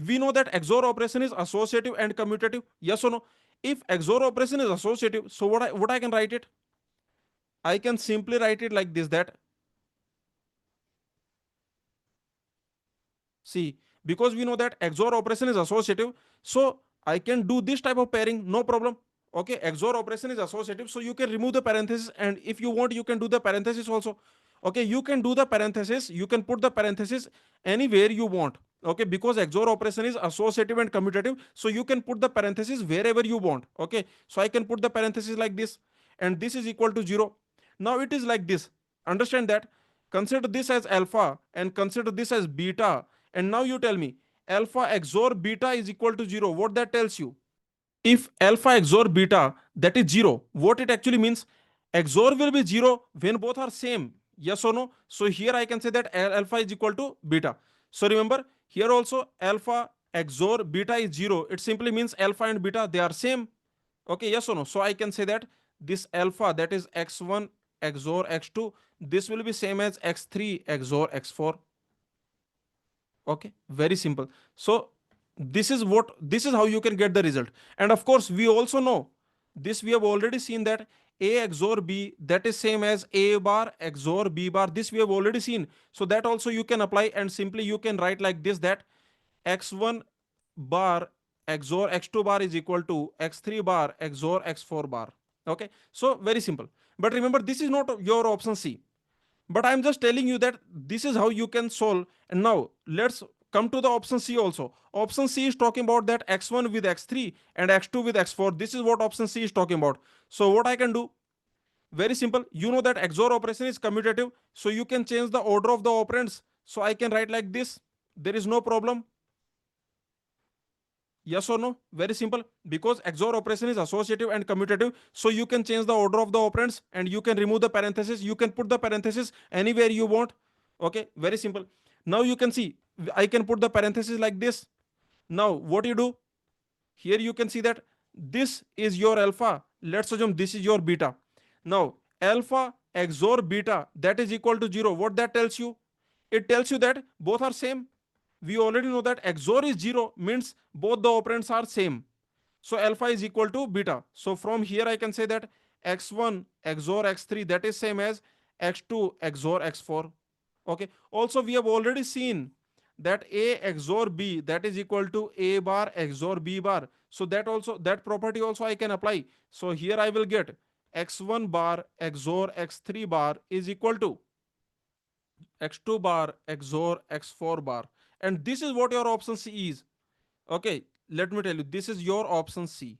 We know that XOR operation is associative and commutative. Yes or no? If XOR operation is associative, so what I can write it? I can simply write it like this, that, see, because we know that XOR operation is associative, so I can do this type of pairing, no problem. Okay, XOR operation is associative, so you can remove the parenthesis, and if you want, you can do the parenthesis also. Okay, you can do the parenthesis, you can put the parenthesis anywhere you want. Okay, because XOR operation is associative and commutative, so you can put the parenthesis wherever you want. Okay, so I can put the parenthesis like this, and this is equal to 0. Now it is like this. Understand that. Consider this as alpha and consider this as beta, and now you tell me alpha XOR beta is equal to 0. What that tells you? If alpha XOR beta, that is 0, what it actually means? XOR will be 0 when both are same. Yes or no? So here I can say that alpha is equal to beta. So remember, here also alpha XOR beta is 0. It simply means alpha and beta, they are same. Okay, yes or no? So I can say that this alpha, that is x1 XOR x2, this will be same as x3 XOR x4. Okay, very simple. So this is how you can get the result. And of course we also know this, we have already seen that a XOR b, that is same as a bar XOR b bar. This we have already seen, so that also you can apply, and simply you can write like this, that x1 bar XOR x2 bar is equal to x3 bar XOR x4 bar. Okay, so very simple. But remember, this is not your option C, but I'm just telling you that this is how you can solve. And now let's come to the option C also. Option C is talking about that x1 with x3 and x2 with x4. This is what option C is talking about. So what I can do, very simple, you know that XOR operation is commutative, so you can change the order of the operands. So I can write like this, there is no problem. Yes or no? Very simple. Because XOR operation is associative and commutative, so you can change the order of the operands, and you can remove the parenthesis. You can put the parenthesis anywhere you want. Okay, very simple. Now you can see I can put the parenthesis like this. Now what you do? Here you can see that this is your alpha. Let's assume this is your beta. Now alpha XOR beta, that is equal to 0. What that tells you? It tells you that both are same. We already know that XOR is 0 means both the operands are same. So alpha is equal to beta. So from here I can say that x1 XOR x3, that is same as x2 XOR x4. Okay. Also we have already seen that a XOR b, that is equal to a bar XOR b bar. So that also, that property also I can apply. So here I will get x1 bar XOR x3 bar is equal to x2 bar XOR x4 bar. And this is what your option C is. Okay, let me tell you, this is your option C.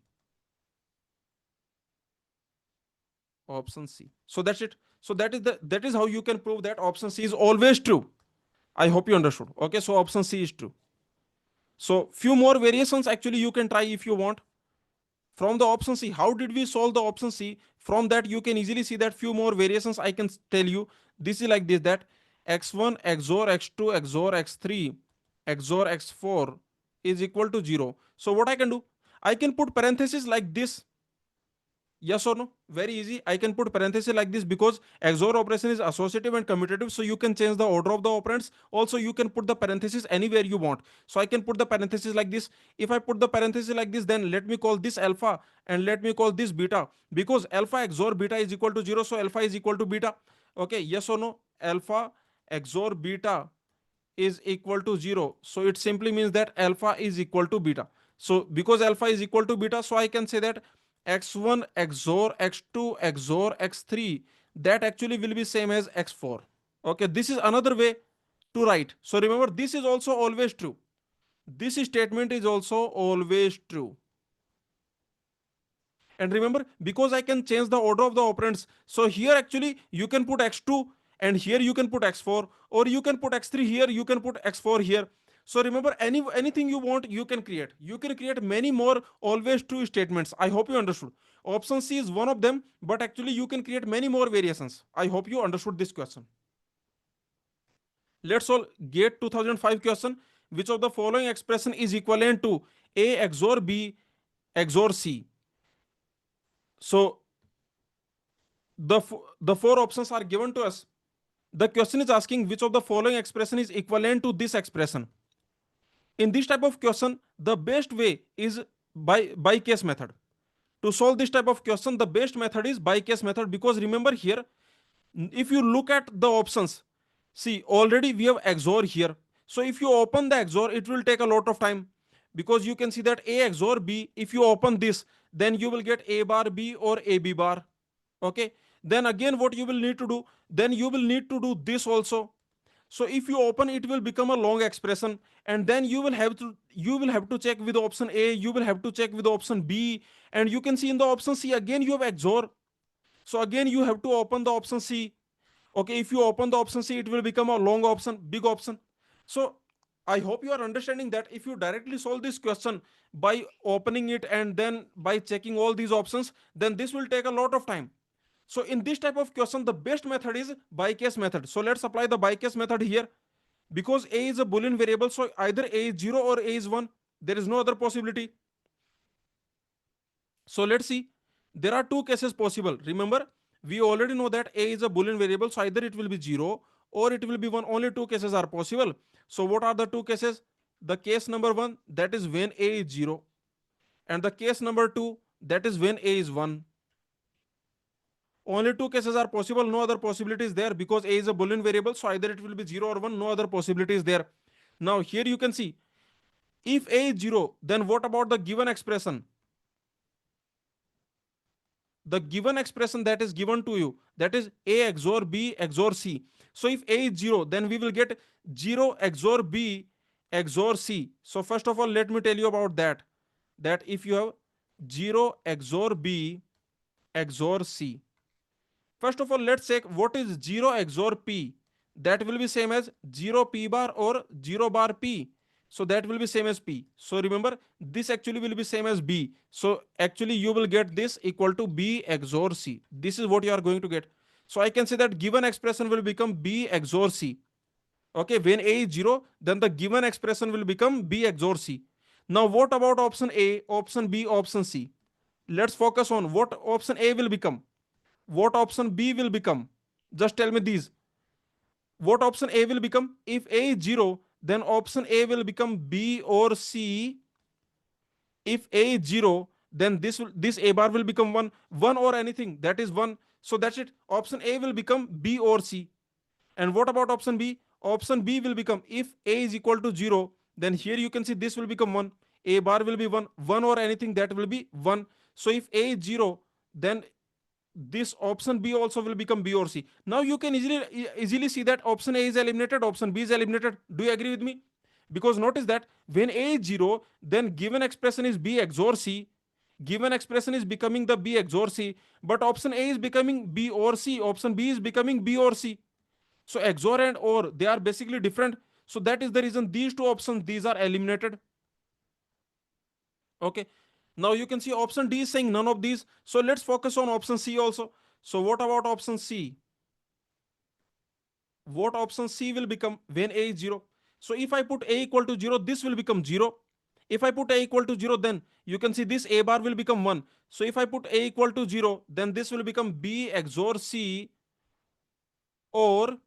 Option C. So that's it. So that is how you can prove that option C is always true. I hope you understood. Okay, so option C is true. So few more variations actually you can try if you want. From the option C, how did we solve the option C? From that you can easily see that few more variations I can tell you. This is like this, that x1 XOR x2 XOR x3 XOR x4 is equal to 0. So what I can do? I can put parenthesis like this. Yes or no? Very easy. I can put parenthesis like this because XOR operation is associative and commutative, so you can change the order of the operands. Also, you can put the parenthesis anywhere you want. So I can put the parenthesis like this. If I put the parenthesis like this, then let me call this alpha and let me call this beta, because alpha XOR beta is equal to 0, so alpha is equal to beta. Okay, yes or no? Alpha XOR beta is equal to 0. So it simply means that alpha is equal to beta. So because alpha is equal to beta, so I can say that x1 XOR x2 XOR x3, that actually will be same as x4. Okay, this is another way to write. So remember, this is also always true. This statement is also always true. And remember, because I can change the order of the operands, so here actually you can put x2 and here you can put x4, or you can put x3 here, you can put x4 here. So remember, anything you want, you can create. You can create many more always true statements. I hope you understood. Option C is one of them, but actually you can create many more variations. I hope you understood this question. Let's all get 2005 question. Which of the following expression is equivalent to A XOR B XOR C? So the four options are given to us. The question is asking which of the following expression is equivalent to this expression. In this type of question, the best way is by case method. To solve this type of question, the best method is by case method, because remember here, if you look at the options, see already we have XOR here. So if you open the XOR, it will take a lot of time, because you can see that A XOR B, if you open this, then you will get a bar b or a b bar. Okay, then again what you will need to do, then you will need to do this also. So if you open, it will become a long expression, and then you will have to check with option A, you will have to check with option B, and you can see in the option C again you have XOR. So again you have to open the option C. Okay, if you open the option C, it will become a long option, big option. So I hope you are understanding that if you directly solve this question by opening it and then by checking all these options, then this will take a lot of time. So in this type of question, the best method is by case method. So let's apply the by case method here. Because a is a boolean variable, so either a is 0 or a is 1. There is no other possibility. So let's see. There are two cases possible. Remember, we already know that a is a boolean variable, so either it will be 0 or it will be 1. Only two cases are possible. So what are the two cases? The case number 1, that is when a is 0, and the case number 2, that is when a is 1. Only two cases are possible, no other possibility is there, because a is a boolean variable, so either it will be 0 or 1, no other possibility is there. Now here you can see, if a is 0, then what about the given expression? The given expression that is given to you, that is a XOR b XOR c. So if a is 0, then we will get 0 XOR b XOR c. So first of all, let me tell you about that. That if you have 0 XOR b XOR c, first of all, let's check what is 0 XOR p. That will be same as 0 p bar or 0 bar p. So that will be same as p. So remember, this actually will be same as b. So actually you will get this equal to b XOR c. This is what you are going to get. So I can say that given expression will become b XOR c. Okay, when a is 0, then the given expression will become b XOR c. Now what about option A, option B, option C? Let's focus on what option A will become. What option B will become? Just tell me these. What option A will become? If A is 0, then option A will become B or C. If A is 0, then this A bar will become 1. 1 or anything, that is 1. So that's it. Option A will become B or C. And what about option B? Option B will become, if A is equal to 0, then here you can see this will become 1. A bar will be 1. 1 or anything, that will be 1. So if A is 0, then this option B also will become B or C. Now you can easily see that option A is eliminated, option B is eliminated. Do you agree with me? Because notice that when A is 0, then given expression is B XOR C. Given expression is becoming the B XOR C, but option A is becoming B or C, option B is becoming B or C. So XOR and OR, they are basically different. So that is the reason these two options, these are eliminated. Okay, now you can see option D is saying none of these. So let's focus on option C also. So what about option C? What option C will become when A is 0? So if I put A equal to 0, this will become 0. If I put A equal to 0, then you can see this A bar will become 1. So if I put A equal to 0, then this will become B XOR C, or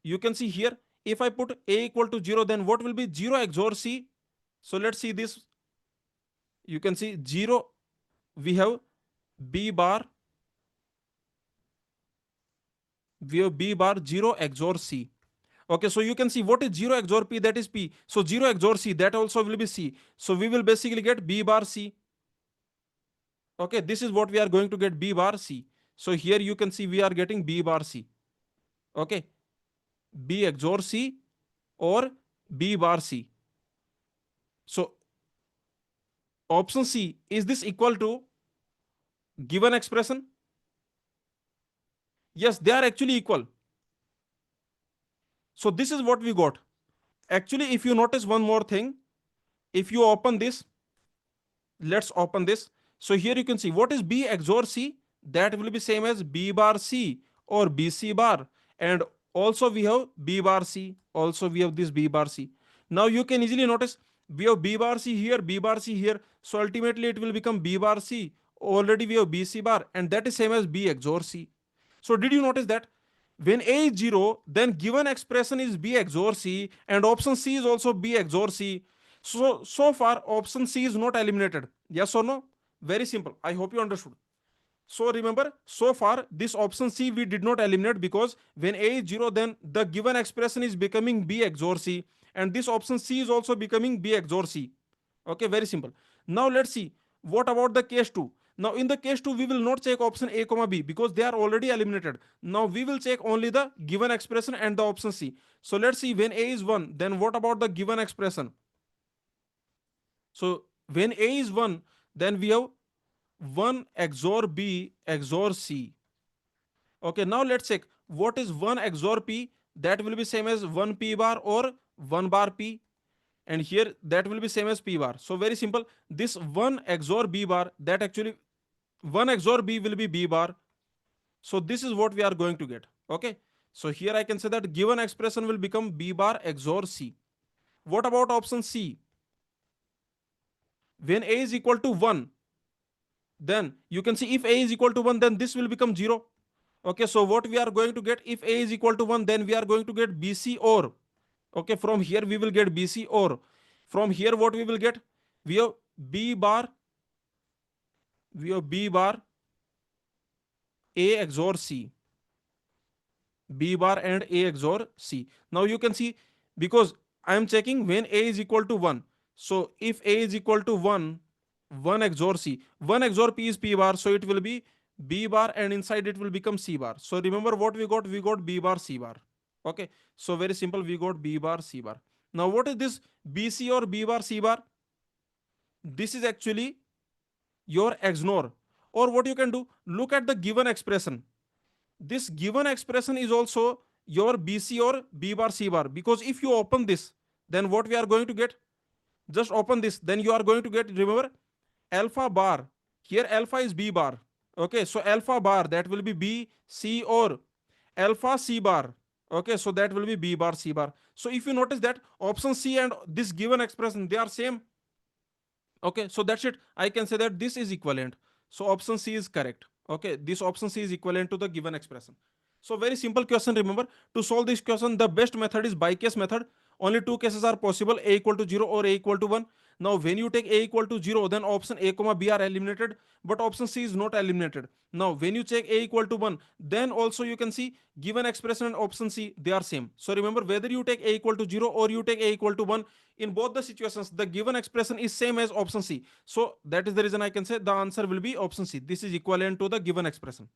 you can see here, if I put A equal to 0, then what will be 0 XOR C? So let's see this. You can see 0, we have B bar, we have B bar 0 XOR C. Okay, so you can see what is 0 XOR P, that is P. So 0 XOR C, that also will be C. So we will basically get B bar C. Okay, this is what we are going to get, B bar C. So here you can see we are getting B bar C. Okay, B XOR C or B bar C. So option C, is this equal to given expression? Yes, they are actually equal. So this is what we got. Actually, if you notice one more thing, if you open this, let's open this. So here you can see what is B XOR C, that will be same as B bar C or BC bar. And also we have B bar C, also we have this B bar C. Now you can easily notice we have B bar C here, B bar C here. So ultimately it will become B bar C. Already we have BC bar, and that is same as B XOR C. So did you notice that when A is 0, then given expression is B XOR C, and option C is also B XOR C. So far option C is not eliminated. Yes or no? Very simple. I hope you understood. So remember, so far this option C we did not eliminate, because when A is 0, then the given expression is becoming B XOR C, and this option C is also becoming B XOR C. Okay, very simple. Now let's see What about the case 2? Now in the case 2 we will not check option A comma B because they are already eliminated. Now we will check only the given expression and the option C. So let's see, when A is 1, then what about the given expression? So when A is 1, then we have 1 XOR B XOR C. Okay, now let's check what is 1 XOR P. That will be same as 1 P bar or 1 bar P. And here that will be same as P bar. So very simple. This 1 XOR B bar, that actually 1 XOR B will be B bar. So this is what we are going to get. Okay. So here I can say that given expression will become B bar XOR C. What about option C? When A is equal to 1, then you can see if A is equal to 1, then this will become 0. Okay, so what we are going to get, if A is equal to 1, then we are going to get BC or. Okay, from here we will get BC or. From here what we will get? We have B bar, A XOR C. B bar and A XOR C. Now you can see, because I am checking when A is equal to 1. So if A is equal to 1, 1 XOR C. 1 XOR P is P bar, so it will be B bar and inside it will become C bar. So remember what we got? We got B bar C bar. Okay. So very simple, we got B bar C bar. Now what is this BC or B bar C bar? This is actually your XNOR. Or what you can do, look at the given expression. This given expression is also your BC or B bar C bar, because if you open this, then what we are going to get? Just open this, then you are going to get, remember, alpha bar. Here alpha is B bar. Okay, so alpha bar, that will be B, C, or alpha C bar. Okay, so that will be B bar C bar. So if you notice that option C and this given expression, they are same. Okay, so that's it. I can say that this is equivalent. So option C is correct. Okay, this option C is equivalent to the given expression. So very simple question. Remember, to solve this question, the best method is by case method. Only two cases are possible: A equal to 0 or A equal to 1. Now when you take A equal to 0, then option A comma B are eliminated, but option C is not eliminated. Now when you check A equal to 1, then also you can see given expression and option C, they are same. So remember, whether you take A equal to 0 or you take A equal to 1, in both the situations the given expression is same as option C. So that is the reason I can say the answer will be option C. This is equivalent to the given expression.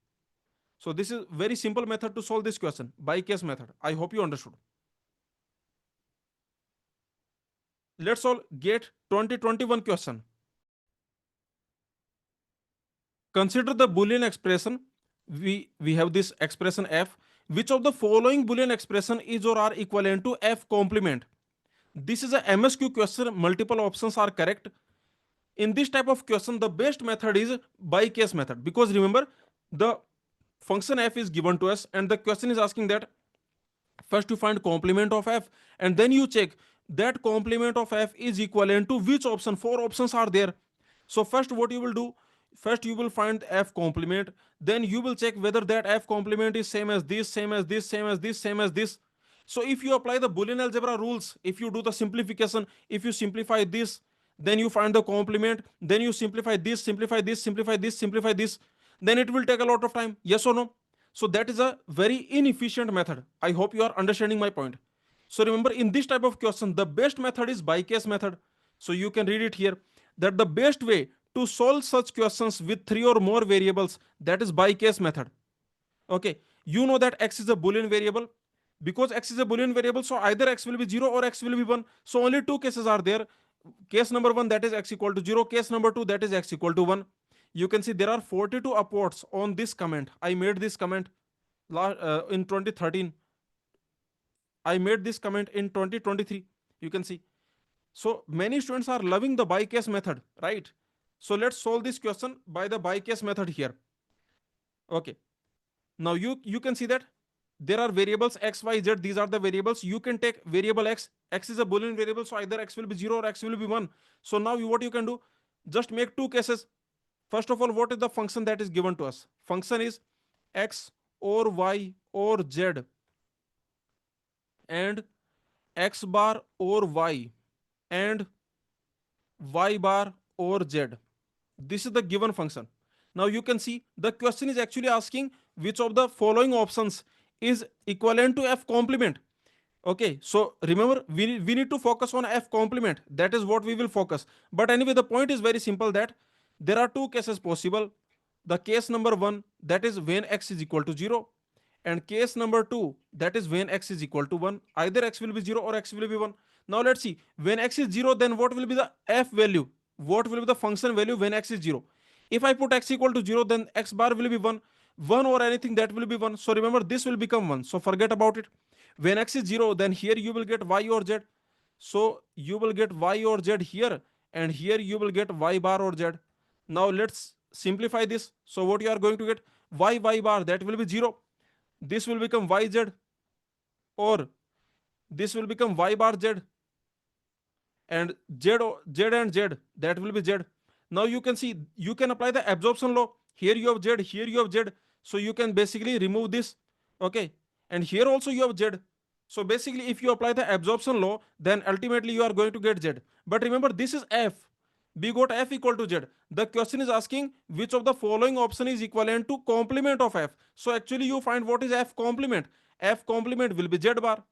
So this is very simple method to solve this question, by case method. I hope you understood. Let's all get 2021 question. Consider the Boolean expression. We have this expression f. Which of the following Boolean expression is or are equivalent to f complement? This is a MSQ question. Multiple options are correct. In this type of question, the best method is by case method, because remember, the function f is given to us and the question is asking that first you find complement of f and then you check that complement of f is equivalent to which option. Four options are there. So first what you will do, first you will find f complement, then you will check whether that f complement is same as this, same as this, same as this, same as this. So if you apply the Boolean algebra rules, if you do the simplification, if you simplify this, then you find the complement, then you simplify this, simplify this, simplify this, simplify this, then it will take a lot of time. Yes or no? So that is a very inefficient method. I hope you are understanding my point. So remember, in this type of question, the best method is by case method. So you can read it here, that the best way to solve such questions with three or more variables, that is by case method. Okay, you know that x is a Boolean variable. Because x is a Boolean variable, so either x will be 0 or x will be 1. So only two cases are there. Case number 1, that is x equal to 0. Case number 2, that is x equal to 1. You can see there are 42 upvotes on this comment. I made this comment in 2013. I made this comment in 2023. You can see. So many students are loving the by case method, right? So let's solve this question by the by case method here. Okay. Now you can see that there are variables x, y, z. These are the variables. You can take variable x. X is a Boolean variable, so either x will be 0 or x will be 1. So now what you can do, just make two cases. First of all, what is the function that is given to us? Function is x or y or z and x bar or y and y bar or z. This is the given function. Now you can see the question is actually asking which of the following options is equivalent to f complement. Okay, so remember, we need to focus on f complement. That is what we will focus. But anyway, the point is very simple, that There are two cases possible. The case number one, that is when x is equal to 0, and case number two, that is when x is equal to 1. Either x will be 0 or x will be 1. Now let's see, when x is 0, then what will be the f value? What will be the function value when x is 0? If I put x equal to 0, then x bar will be 1. 1 or anything, that will be 1. So remember, this will become 1. So forget about it. When x is 0, then here you will get y or z. So you will get y or z here, and here you will get y bar or z. Now let's simplify this. So what you are going to get, y bar, that will be 0. This will become yz, or this will become y bar z, and z and z, that will be z. Now you can see, you can apply the absorption law. Here you have z, here you have z, so you can basically remove this. Okay, and here also you have z. So basically, if you apply the absorption law, then ultimately you are going to get z. But remember, this is f. We got f equal to z. The question is asking which of the following option is equivalent to complement of f. So actually you find what is f complement. F complement will be z bar.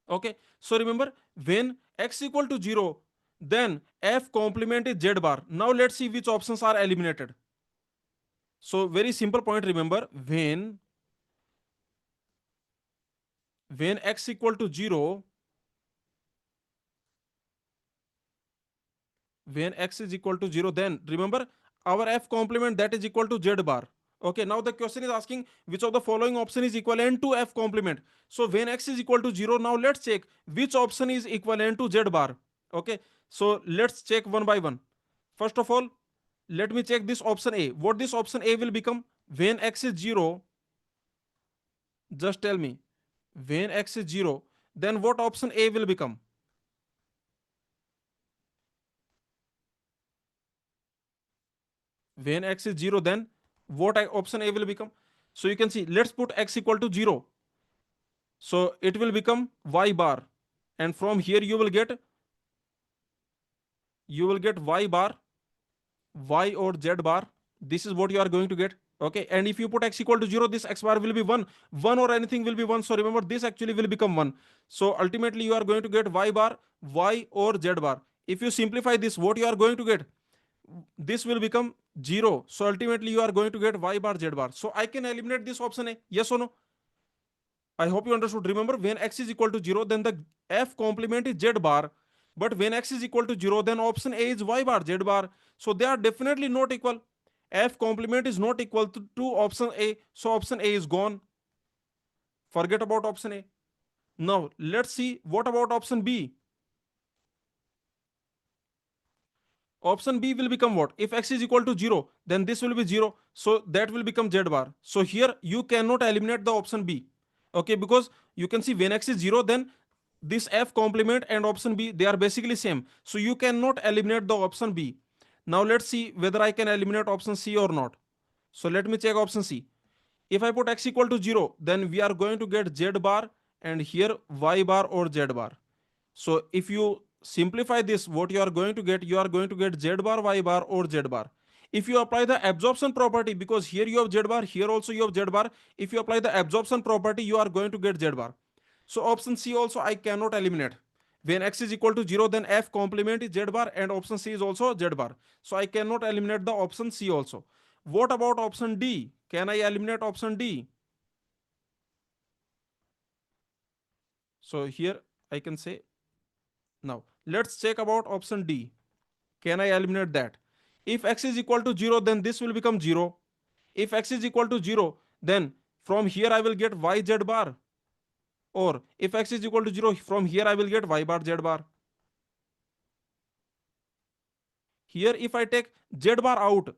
Okay, so remember, when x equal to 0, then f complement is z bar. Now let's see which options are eliminated. So very simple point, remember, when x equal to 0, when x is equal to 0, then remember, our f complement, that is equal to z bar. Okay, now the question is asking which of the following option is equivalent to f complement. So when x is equal to 0, now let's check which option is equivalent to z bar. Okay, so let's check one by one. First of all, let me check this option A. What this option A will become? When x is 0, just tell me, when x is 0, then what option A will become? When x is 0, then what option A will become? So you can see, let's put x equal to 0. So it will become y bar, and from here you will get y bar, y or z bar. This is what you are going to get. Okay, and if you put x equal to 0, this x bar will be 1. 1 or anything will be 1. So remember, this actually will become 1. So ultimately you are going to get y bar, y or z bar. If you simplify this, what you are going to get, this will become 0. So ultimately you are going to get y bar, z bar. So I can eliminate this option A. Yes or no? I hope you understood. Remember, when x is equal to 0, then the f complement is z bar. But when x is equal to 0, then option A is y bar, z bar. So they are definitely not equal. F complement is not equal to option A. So option A is gone. Forget about option A. Now let's see what about option B. Option B will become what? If x is equal to 0, then this will be 0. So that will become z bar. So here you cannot eliminate the option B. Okay, because you can see when x is 0, then this f complement and option B, they are basically same. So you cannot eliminate the option B. Now let's see whether I can eliminate option C or not. So let me check option C. If I put x equal to 0, then we are going to get z bar, and here y bar or z bar. So if you simplify this, what you are going to get, you are going to get z bar, y bar or z bar. If you apply the absorption property, because here you have z bar, here also you have z bar, if you apply the absorption property, you are going to get z bar. So option C also I cannot eliminate. When x is equal to 0, then f complement is z bar, and option C is also z bar. So I cannot eliminate the option C also. What about option D? Can I eliminate option D? So here I can say, now let's check about option D. Can I eliminate that? If x is equal to 0, then this will become 0. If x is equal to 0, then from here I will get yz bar. Or if x is equal to 0, from here I will get y bar, z bar. Here if I take z bar out,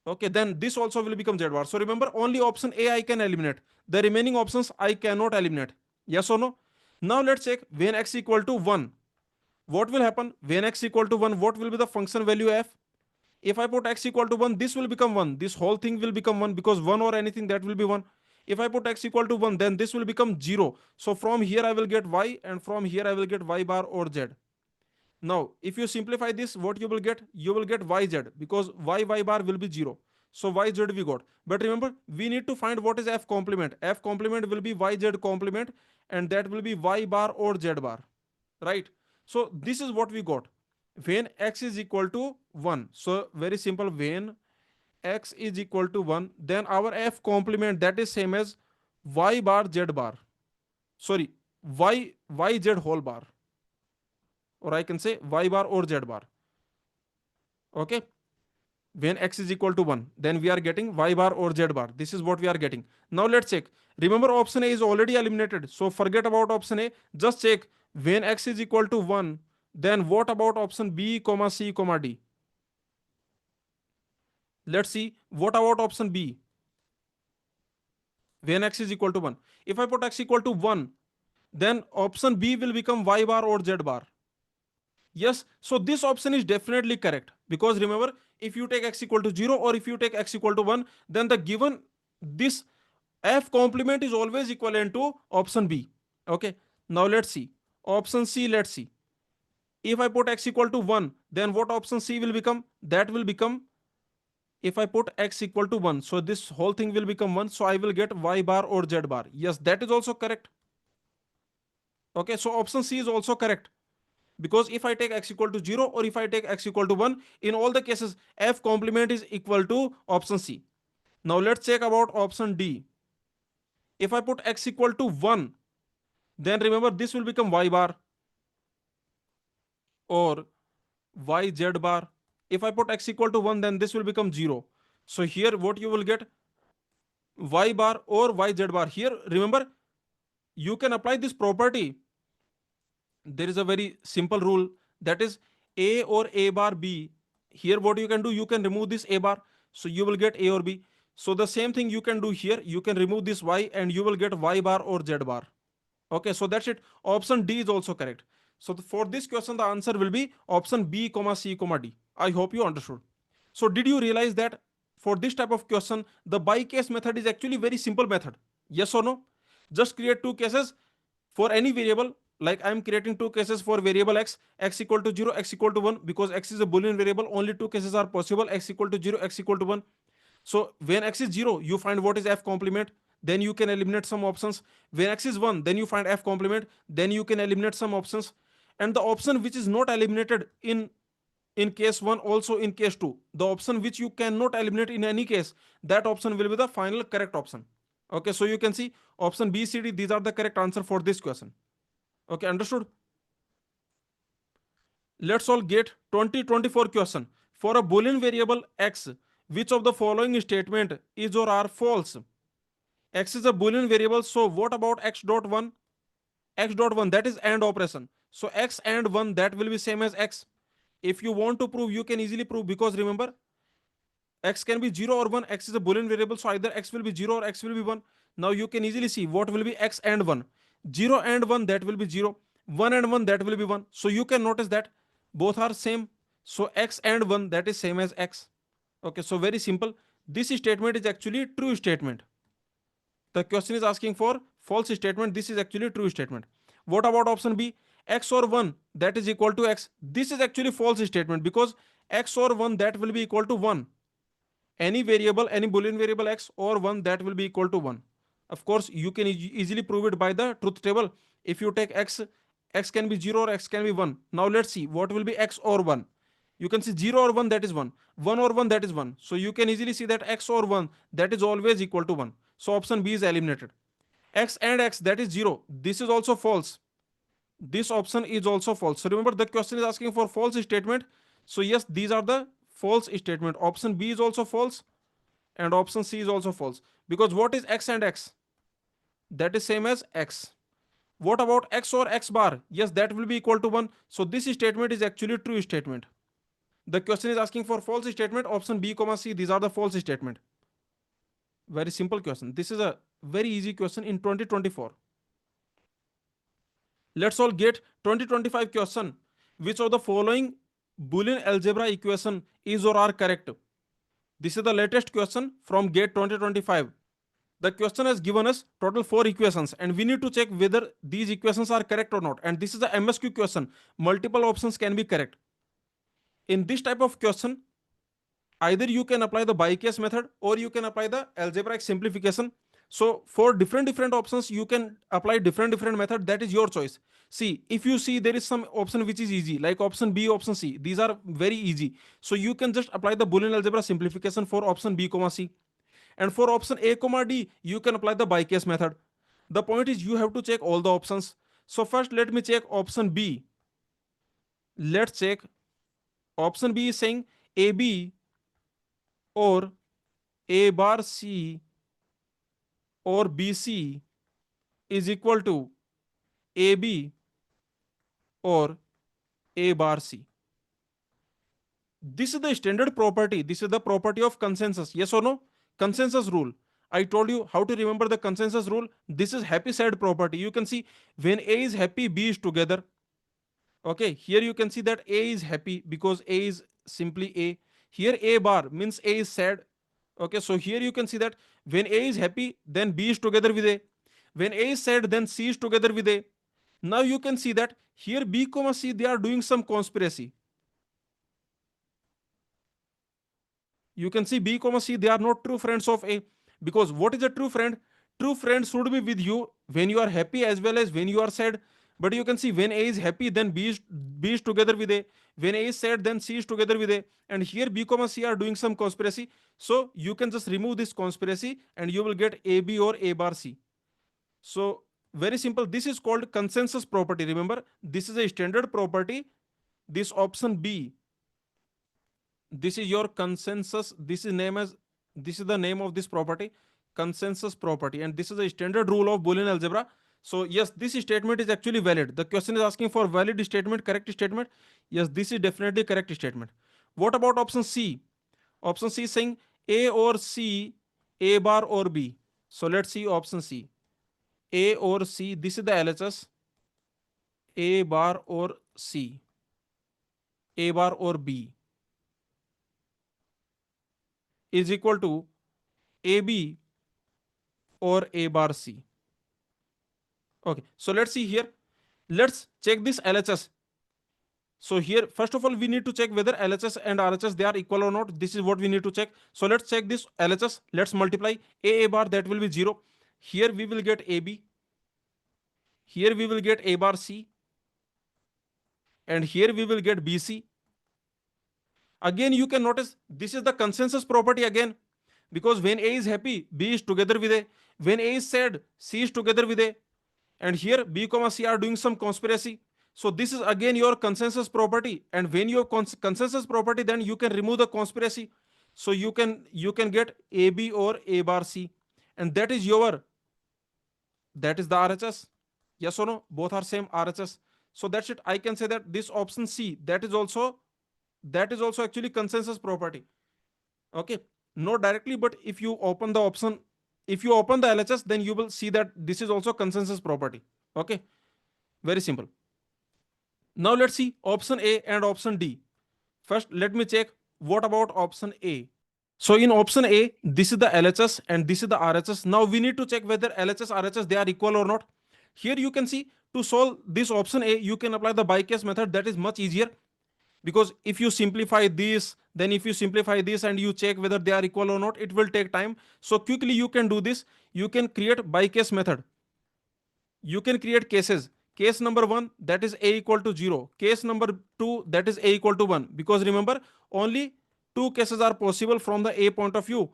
okay, then this also will become z bar. So remember, only option A I can eliminate. The remaining options I cannot eliminate. Yes or no? Now let's check when x equal to 1. What will happen when x equal to 1? What will be the function value f? If I put x equal to 1, this will become 1. This whole thing will become 1, because 1 or anything, that will be 1. If I put x equal to 1, then this will become 0. So from here I will get y, and from here I will get y bar or z. Now, if you simplify this, what you will get? You will get yz, because y bar will be 0. So yz we got. But remember, we need to find what is f complement. F complement will be yz complement, and that will be y bar or z bar. Right? So this is what we got. When x is equal to 1. So very simple, when x is equal to 1, then our f complement, that is same as y bar z bar. Sorry, y z whole bar, or I can say y bar or z bar. Okay, when x is equal to 1, then we are getting y bar or z bar. This is what we are getting. Now let's check. Remember, option A is already eliminated, so forget about option A. Just check, when x is equal to 1, then what about option B comma C comma D? Let's see, what about option B, when x is equal to 1? If I put x equal to 1, then option B will become y bar or z bar. Yes, so this option is definitely correct, because remember, if you take x equal to 0 or if you take x equal to 1, then the given this f complement is always equivalent to option B. Okay, now let's see option C. Let's see, if I put x equal to 1, then what option C will become? That will become, if I put x equal to 1, so this whole thing will become 1, so I will get y bar or z bar. Yes, that is also correct. Okay, so option C is also correct, because if I take x equal to 0 or if I take x equal to 1, in all the cases f complement is equal to option C. Now let's check about option D. If I put x equal to 1, then remember this will become y bar or y z bar. If I put x equal to 1, then this will become 0. So here what you will get, y bar or y z bar. Here remember, you can apply this property. There is a very simple rule, that is a or a bar b. Here what you can do, you can remove this a bar, so you will get a or b. So the same thing you can do here, you can remove this y and you will get y bar or z bar. Okay, so that's it. Option D is also correct. So for this question, the answer will be option B comma C comma D. I hope you understood. So did you realize that for this type of question, the by case method is actually very simple method? Yes or no? Just create two cases for any variable. Like I am creating two cases for variable x equal to 0, x equal to 1, because x is a boolean variable. Only two cases are possible, x equal to 0, x equal to 1. So when x is 0, you find what is f complement, then you can eliminate some options. When x is 1, then you find f complement, then you can eliminate some options. And the option which is not eliminated in case 1, also in case 2, the option which you cannot eliminate in any case, that option will be the final correct option. Okay, so you can see option B, C, D, these are the correct answer for this question. Okay, understood? Let's all get 2024 question. For a boolean variable x, which of the following statement is or are false? X is a boolean variable, so what about x dot 1? X dot 1, that is AND operation. So x and 1, that will be same as x. If you want to prove, you can easily prove, because remember, x can be 0 or 1. X is a boolean variable, so either x will be 0 or x will be 1. Now you can easily see what will be x and 1. 0 and 1, that will be 0. 1 and 1, that will be 1. So you can notice that both are same. So x and 1, that is same as x. Okay, so very simple. This statement is actually true statement. The question is asking for false statement. This is actually true statement. What about option B? X or 1, that is equal to x. This is actually false statement, because x or 1, that will be equal to 1. Any variable, any boolean variable x or 1, that will be equal to 1. Of course, you can easily prove it by the truth table. If you take x, x can be 0 or x can be 1. Now let's see what will be x or 1. You can see 0 or 1, that is 1. 1 or 1, that is 1. So you can easily see that x or 1, that is always equal to 1. So option B is eliminated. X and x, that is 0. This is also false. This option is also false. So remember, the question is asking for false statement. So yes, these are the false statement. Option B is also false and option C is also false. Because what is x and x? That is same as x. What about x or x bar? Yes, that will be equal to 1. So this statement is actually true statement. The question is asking for false statement. Option B comma C, these are the false statement. Very simple question. This is a very easy question in 2024. Let's all get 2025 question. Which of the following Boolean algebra equation is or are correct? This is the latest question from GATE 2025. The question has given us total 4 equations and we need to check whether these equations are correct or not. And this is a MSQ question. Multiple options can be correct. In this type of question, either you can apply the by case method or you can apply the algebraic simplification. So for different options, you can apply different method. That is your choice. See, if you see there is some option which is easy, like option B, option C, these are very easy. So you can just apply the Boolean algebra simplification for option B, comma C. And for option A, comma D, you can apply the by case method. The point is you have to check all the options. So first let me check option B. Let's check. Option B is saying AB or A bar C or BC is equal to AB or A bar C. This is the standard property. This is the property of consensus. Yes or no? Consensus rule. I told you how to remember the consensus rule. This is happy side property. You can see when A is happy, B is together. Okay, here you can see that A is happy because A is simply A. Here A bar means A is sad. Okay, so here you can see that when A is happy, then B is together with A. When A is sad, then C is together with A. Now you can see that here B comma C, they are doing some conspiracy. You can see B comma C, they are not true friends of A. Because what is a true friend? True friend should be with you when you are happy as well as when you are sad. But you can see when A is happy, then B is together with A. When A is sad, then C is together with A. And here B comma C are doing some conspiracy. So you can just remove this conspiracy and you will get AB or A bar C. So very simple. This is called consensus property. Remember, this is a standard property. This option B, this is your consensus. This is the name of this property, consensus property, and this is a standard rule of Boolean algebra. So yes, this statement is actually valid. The question is asking for valid statement, correct statement. Yes, this is definitely correct statement. What about option C? Option C is saying A or C, A bar or B. So let's see option C. A or C, this is the LHS. A bar or C, A bar or B is equal to AB or A bar C. Okay, so let's see here. Let's check this LHS. So here, first of all, we need to check whether LHS and RHS, they are equal or not. This is what we need to check. So let's check this LHS. Let's multiply A bar, that will be 0. Here we will get AB. Here we will get A bar C. And here we will get BC. Again, you can notice this is the consensus property again. Because when A is happy, B is together with A. When A is sad, C is together with A. And here B comma C are doing some conspiracy. So this is again your consensus property. And when you have consensus property, then you can remove the conspiracy. So you can get AB or A bar C. And that is the RHS. Yes or no? Both are same RHS. So that's it. I can say that this option C, that is also actually consensus property. Okay, not directly, but if you open the option, if you open the LHS, then you will see that this is also consensus property. Okay, very simple. Now let's see option A and option D. First, let me check what about option A. So in option A, this is the LHS and this is the RHS. Now we need to check whether LHS, RHS, they are equal or not. Here you can see, to solve this option A, you can apply the by case method. That is much easier, because if you simplify this, then if you simplify this and you check whether they are equal or not, it will take time. So quickly you can do this. You can create by case method. You can create cases. Case number 1, that is A equal to 0. Case number 2, that is A equal to 1. Because remember, only two cases are possible from the A point of view.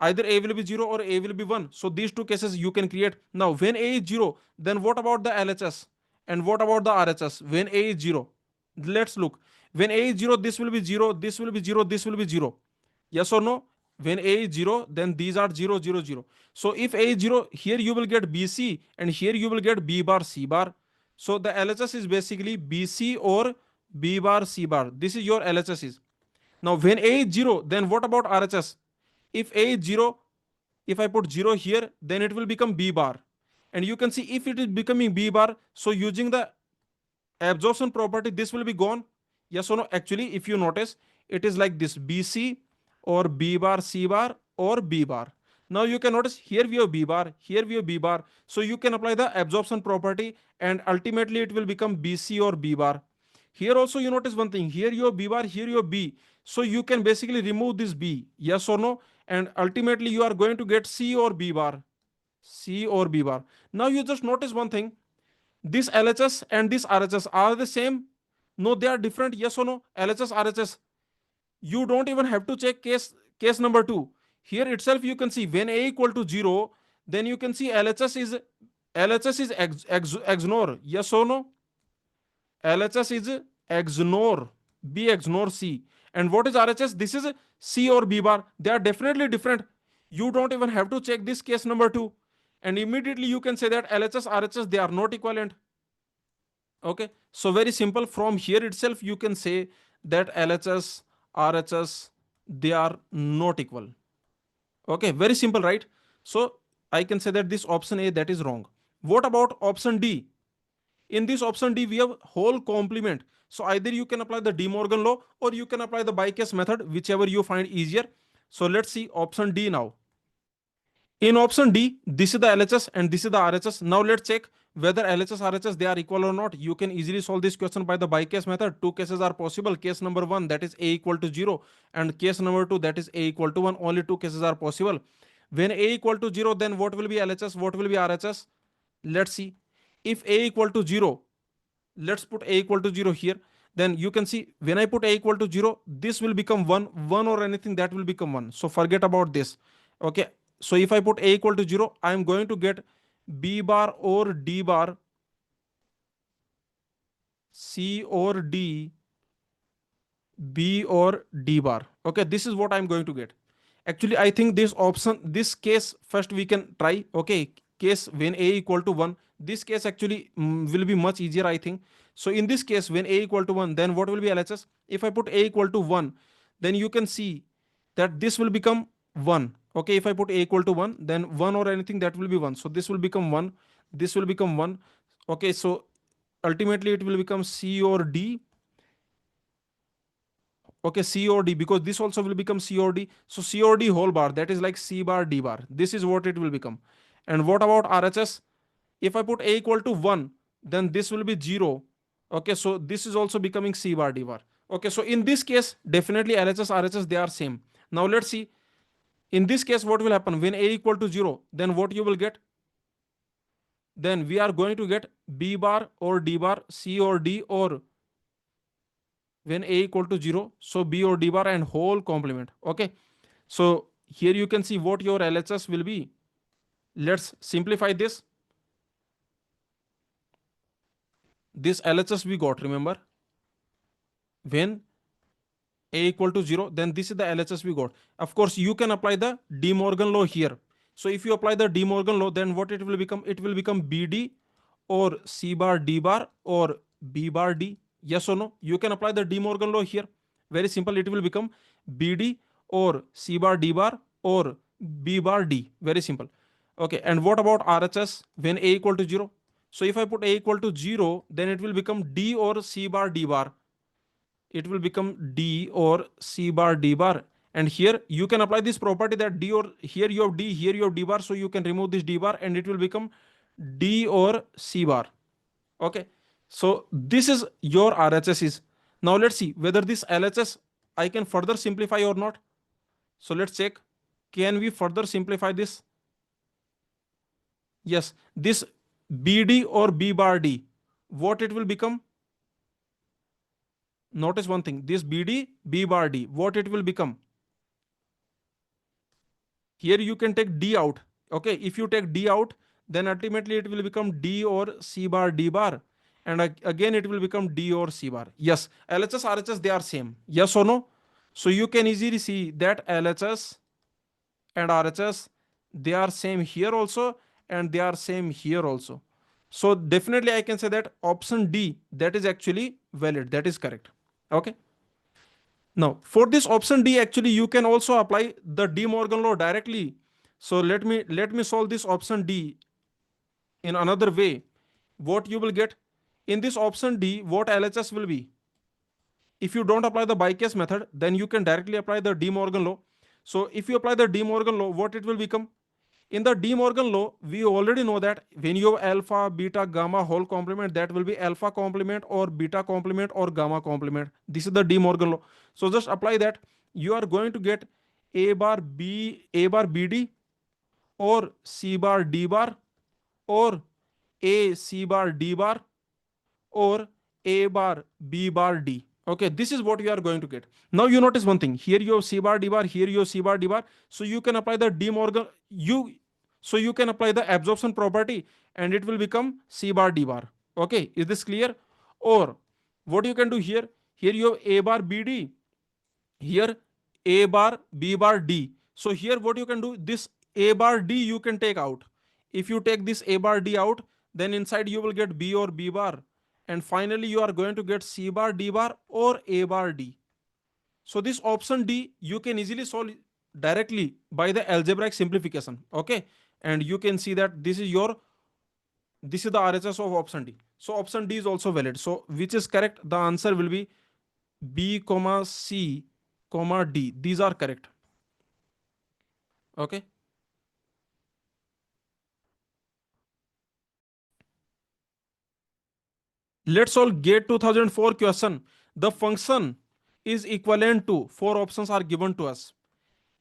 Either A will be 0 or A will be 1. So these two cases you can create. Now when A is 0, then what about the LHS? And what about the RHS? When A is 0, let's look. When A is 0, this will be 0, this will be 0, this will be 0. Yes or no? When A is 0, then these are 0, 0, 0. So if A is 0, here you will get BC and here you will get B bar, C bar. So the LHS is basically BC or B bar, C bar. This is your LHS is. Now when A is 0, then what about RHS? If A is 0, if I put 0 here, then it will become B bar. And you can see if it is becoming B bar, so using the absorption property, this will be gone. Yes or no? Actually, if you notice, it is like this: BC or B bar, C bar or B bar. Now you can notice here we have B bar, here we have B bar. So you can apply the absorption property and ultimately it will become BC or B bar. Here also you notice one thing: here you have B bar, here you have B. So you can basically remove this B. Yes or no? And ultimately you are going to get C or B bar. C or B bar. Now you just notice one thing. This LHS and this RHS are the same? No, they are different. Yes or no? LHS, RHS. You don't even have to check case number 2. Here itself you can see when A equal to 0, then you can see LHS is XNOR. Yes or no? LHS is XNOR. B XNOR C. And what is RHS? This is C or B bar. They are definitely different. You don't even have to check this case number 2. And immediately you can say that LHS, RHS, they are not equivalent. Okay. So very simple. From here itself, you can say that LHS, RHS, they are not equal. Okay. Very simple, right? So I can say that this option A, that is wrong. What about option D? In this option D, we have whole complement. So either you can apply the De Morgan law or you can apply the by-case method, whichever you find easier. So let's see option D now. In option D, this is the LHS and this is the RHS. Now let's check whether LHS, RHS, they are equal or not. You can easily solve this question by the by-case method. Two cases are possible. Case number 1, that is A equal to 0, and case number 2, that is A equal to 1. Only two cases are possible. When A equal to 0, then what will be LHS? What will be RHS? Let's see. If A equal to 0, let's put A equal to 0 here. Then you can see when I put A equal to 0, this will become 1, 1 or anything that will become 1. So forget about this. Okay. So if I put A equal to 0, I am going to get B bar or D bar, C or D, B or D bar. Okay, this is what I'm going to get. Actually, I think this option, this case first we can try. Okay, case when A equal to 1, this case actually will be much easier, I think. So in this case, when A equal to 1, then what will be LHS? If I put A equal to 1, then you can see that this will become 1. Okay, if I put A equal to 1, then 1 or anything that will be 1. So this will become 1. This will become 1. Okay, so ultimately it will become C or D. Okay, C or D, because this also will become C or D. So C or D whole bar, that is like C bar D bar. This is what it will become. And what about RHS? If I put A equal to 1, then this will be 0. Okay, so this is also becoming C bar D bar. Okay, so in this case, definitely LHS, RHS, they are same. Now let's see. In this case, what will happen? When A equal to 0, then what you will get? Then we are going to get B bar or D bar, C or D, or when A equal to 0, so B or D bar and whole complement. Okay, so here you can see what your LHS will be. Let's simplify this. This LHS we got, remember, when A equal to 0, then this is the LHS we got. Of course, you can apply the De Morgan law here. So if you apply the De Morgan law, then what it will become? It will become BD or C bar D bar or B bar D. Yes or no? You can apply the De Morgan law here. Very simple. It will become BD or C bar D bar or B bar D. Very simple. Okay. And what about RHS when A equal to 0? So if I put A equal to 0, then it will become D or C bar D bar. It will become D or C bar D bar. And here you can apply this property that D, or here you have D, here you have D bar. So you can remove this D bar and it will become D or C bar. Okay. So this is your RHS is. Now let's see whether this LHS I can further simplify or not. So let's check. Can we further simplify this? Yes. This BD or B bar D, what it will become? Notice one thing. This BD, B bar D, what it will become? Here you can take D out. Okay. If you take D out, then ultimately it will become D or C bar D bar. And again, it will become D or C bar. Yes. LHS, RHS, they are same. Yes or no? So you can easily see that LHS and RHS, they are same here also, and they are same here also. So definitely I can say that option D, that is actually valid. That is correct. Okay. Now for this option D, actually you can also apply the De Morgan law directly. So let me solve this option D in another way. What you will get in this option D, what LHS will be? If you don't apply the by-case method, then you can directly apply the De Morgan law. So if you apply the De Morgan law, what it will become? In the De Morgan law, we already know that when you have alpha, beta, gamma whole complement, that will be alpha complement or beta complement or gamma complement. This is the De Morgan law. So just apply that. You are going to get A bar BD or C bar D bar, or A C bar D bar, or A bar B bar D. Okay, this is what you are going to get. Now you notice one thing. Here you have C bar D bar, here you have C bar D bar. So you can apply the De Morgan, you can apply the absorption property and it will become C bar D bar. Okay, is this clear? Or what you can do here? Here you have A bar B D, here A bar B bar D. So here what you can do, this A bar D you can take out. If you take this A bar D out, then inside you will get B or B bar, and finally you are going to get C bar D bar or A bar D. So this option D you can easily solve directly by the algebraic simplification. Okay, and you can see that this is the RHS of option D. So option D is also valid. So which is correct? The answer will be B comma C comma D. These are correct. Okay. Let's all get 2004 question. The function is equivalent to, four options are given to us.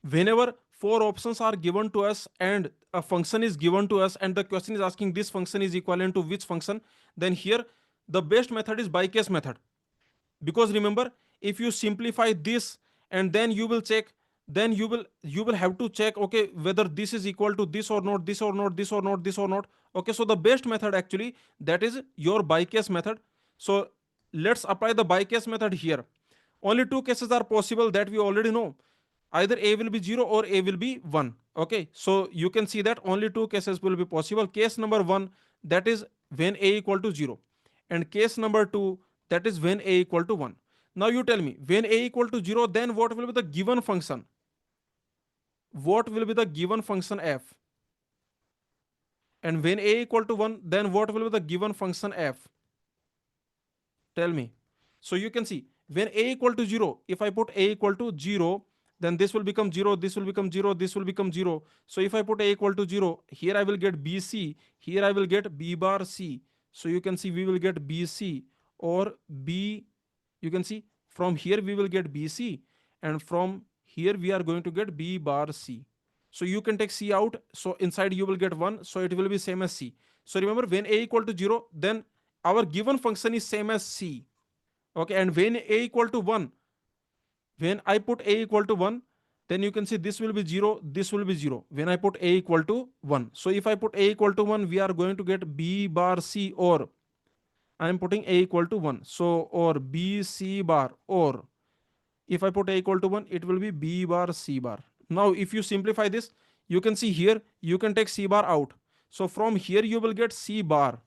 Whenever four options are given to us and a function is given to us and the question is asking this function is equivalent to which function, then here the best method is by case method. Because remember, if you simplify this and then you will check, then you will have to check, okay, whether this is equal to this or not, this or not, this or not, this or not. Okay, so the best method actually, that is your by case method. So let's apply the by case method here. Only two cases are possible that we already know. Either A will be 0 or A will be 1. Okay, so you can see that only two cases will be possible. Case number 1, that is when A equal to 0, and case number 2, that is when A equal to 1. Now you tell me, when A equal to 0, then what will be the given function? What will be the given function f? And when A equal to 1, then what will be the given function f? Tell me. So you can see, when A equal to 0, if I put A equal to 0, then this will become 0, this will become 0, this will become 0. So if I put A equal to 0, here I will get BC, here I will get B bar C. So you can see we will get BC or B, you can see from here we will get BC, and from here we are going to get B bar C. So you can take C out, so inside you will get 1, so it will be same as C. So remember, when A equal to 0, then our given function is same as C. Okay, and when A equal to 1, when I put A equal to 1, then you can see this will be 0, this will be 0 when I put A equal to 1. So if I put A equal to 1, we are going to get B bar C, or I am putting A equal to 1. So, or B C bar, or if I put A equal to 1, it will be B bar C bar. Now, if you simplify this, you can see here, you can take C bar out. So from here, you will get C bar.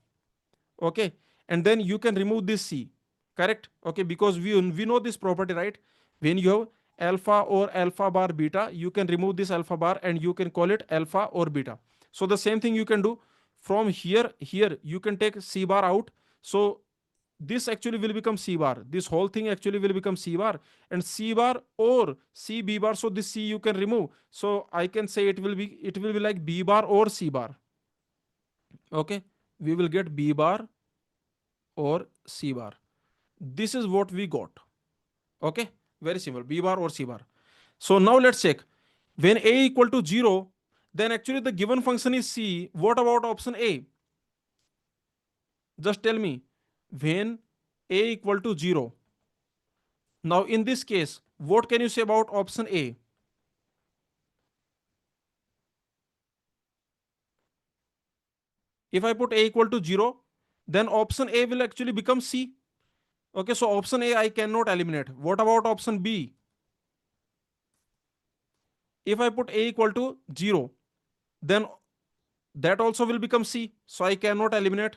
Okay. And then you can remove this C. Correct? Okay. Because we know this property, right? When you have alpha or alpha bar beta, you can remove this alpha bar and you can call it alpha or beta. So the same thing you can do from here, you can take C bar out. So this actually will become C bar. This whole thing actually will become C bar, and C bar or C B bar. So this C you can remove. So I can say it will be like B bar or C bar. Okay. We will get B bar or C bar. This is what we got. Okay. Very simple. B bar or C bar. So now let's check. When A equal to 0, then actually the given function is C. What about option A? Just tell me. When A equal to 0. Now in this case, what can you say about option A? If I put A equal to 0, then option A will actually become C. Okay, so option A I cannot eliminate. What about option B? If I put A equal to 0, then that also will become C. So I cannot eliminate.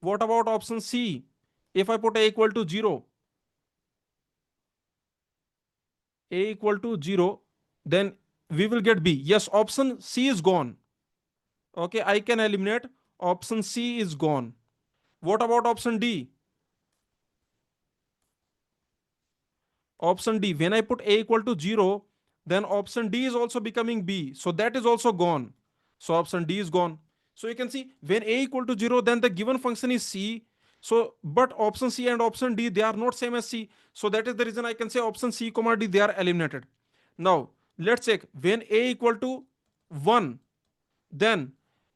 What about option C? If I put A equal to 0, A equal to 0, then we will get B. Yes, option C is gone. Okay, I can eliminate. Option C is gone. What about option D? Option D, when I put A equal to 0, then option D is also becoming B. So that is also gone. So option D is gone. So you can see when A equal to 0, then the given function is C. So, but option C and option D, they are not same as C. So that is the reason I can say option C comma D, they are eliminated. Now, let's check when A equal to 1. Then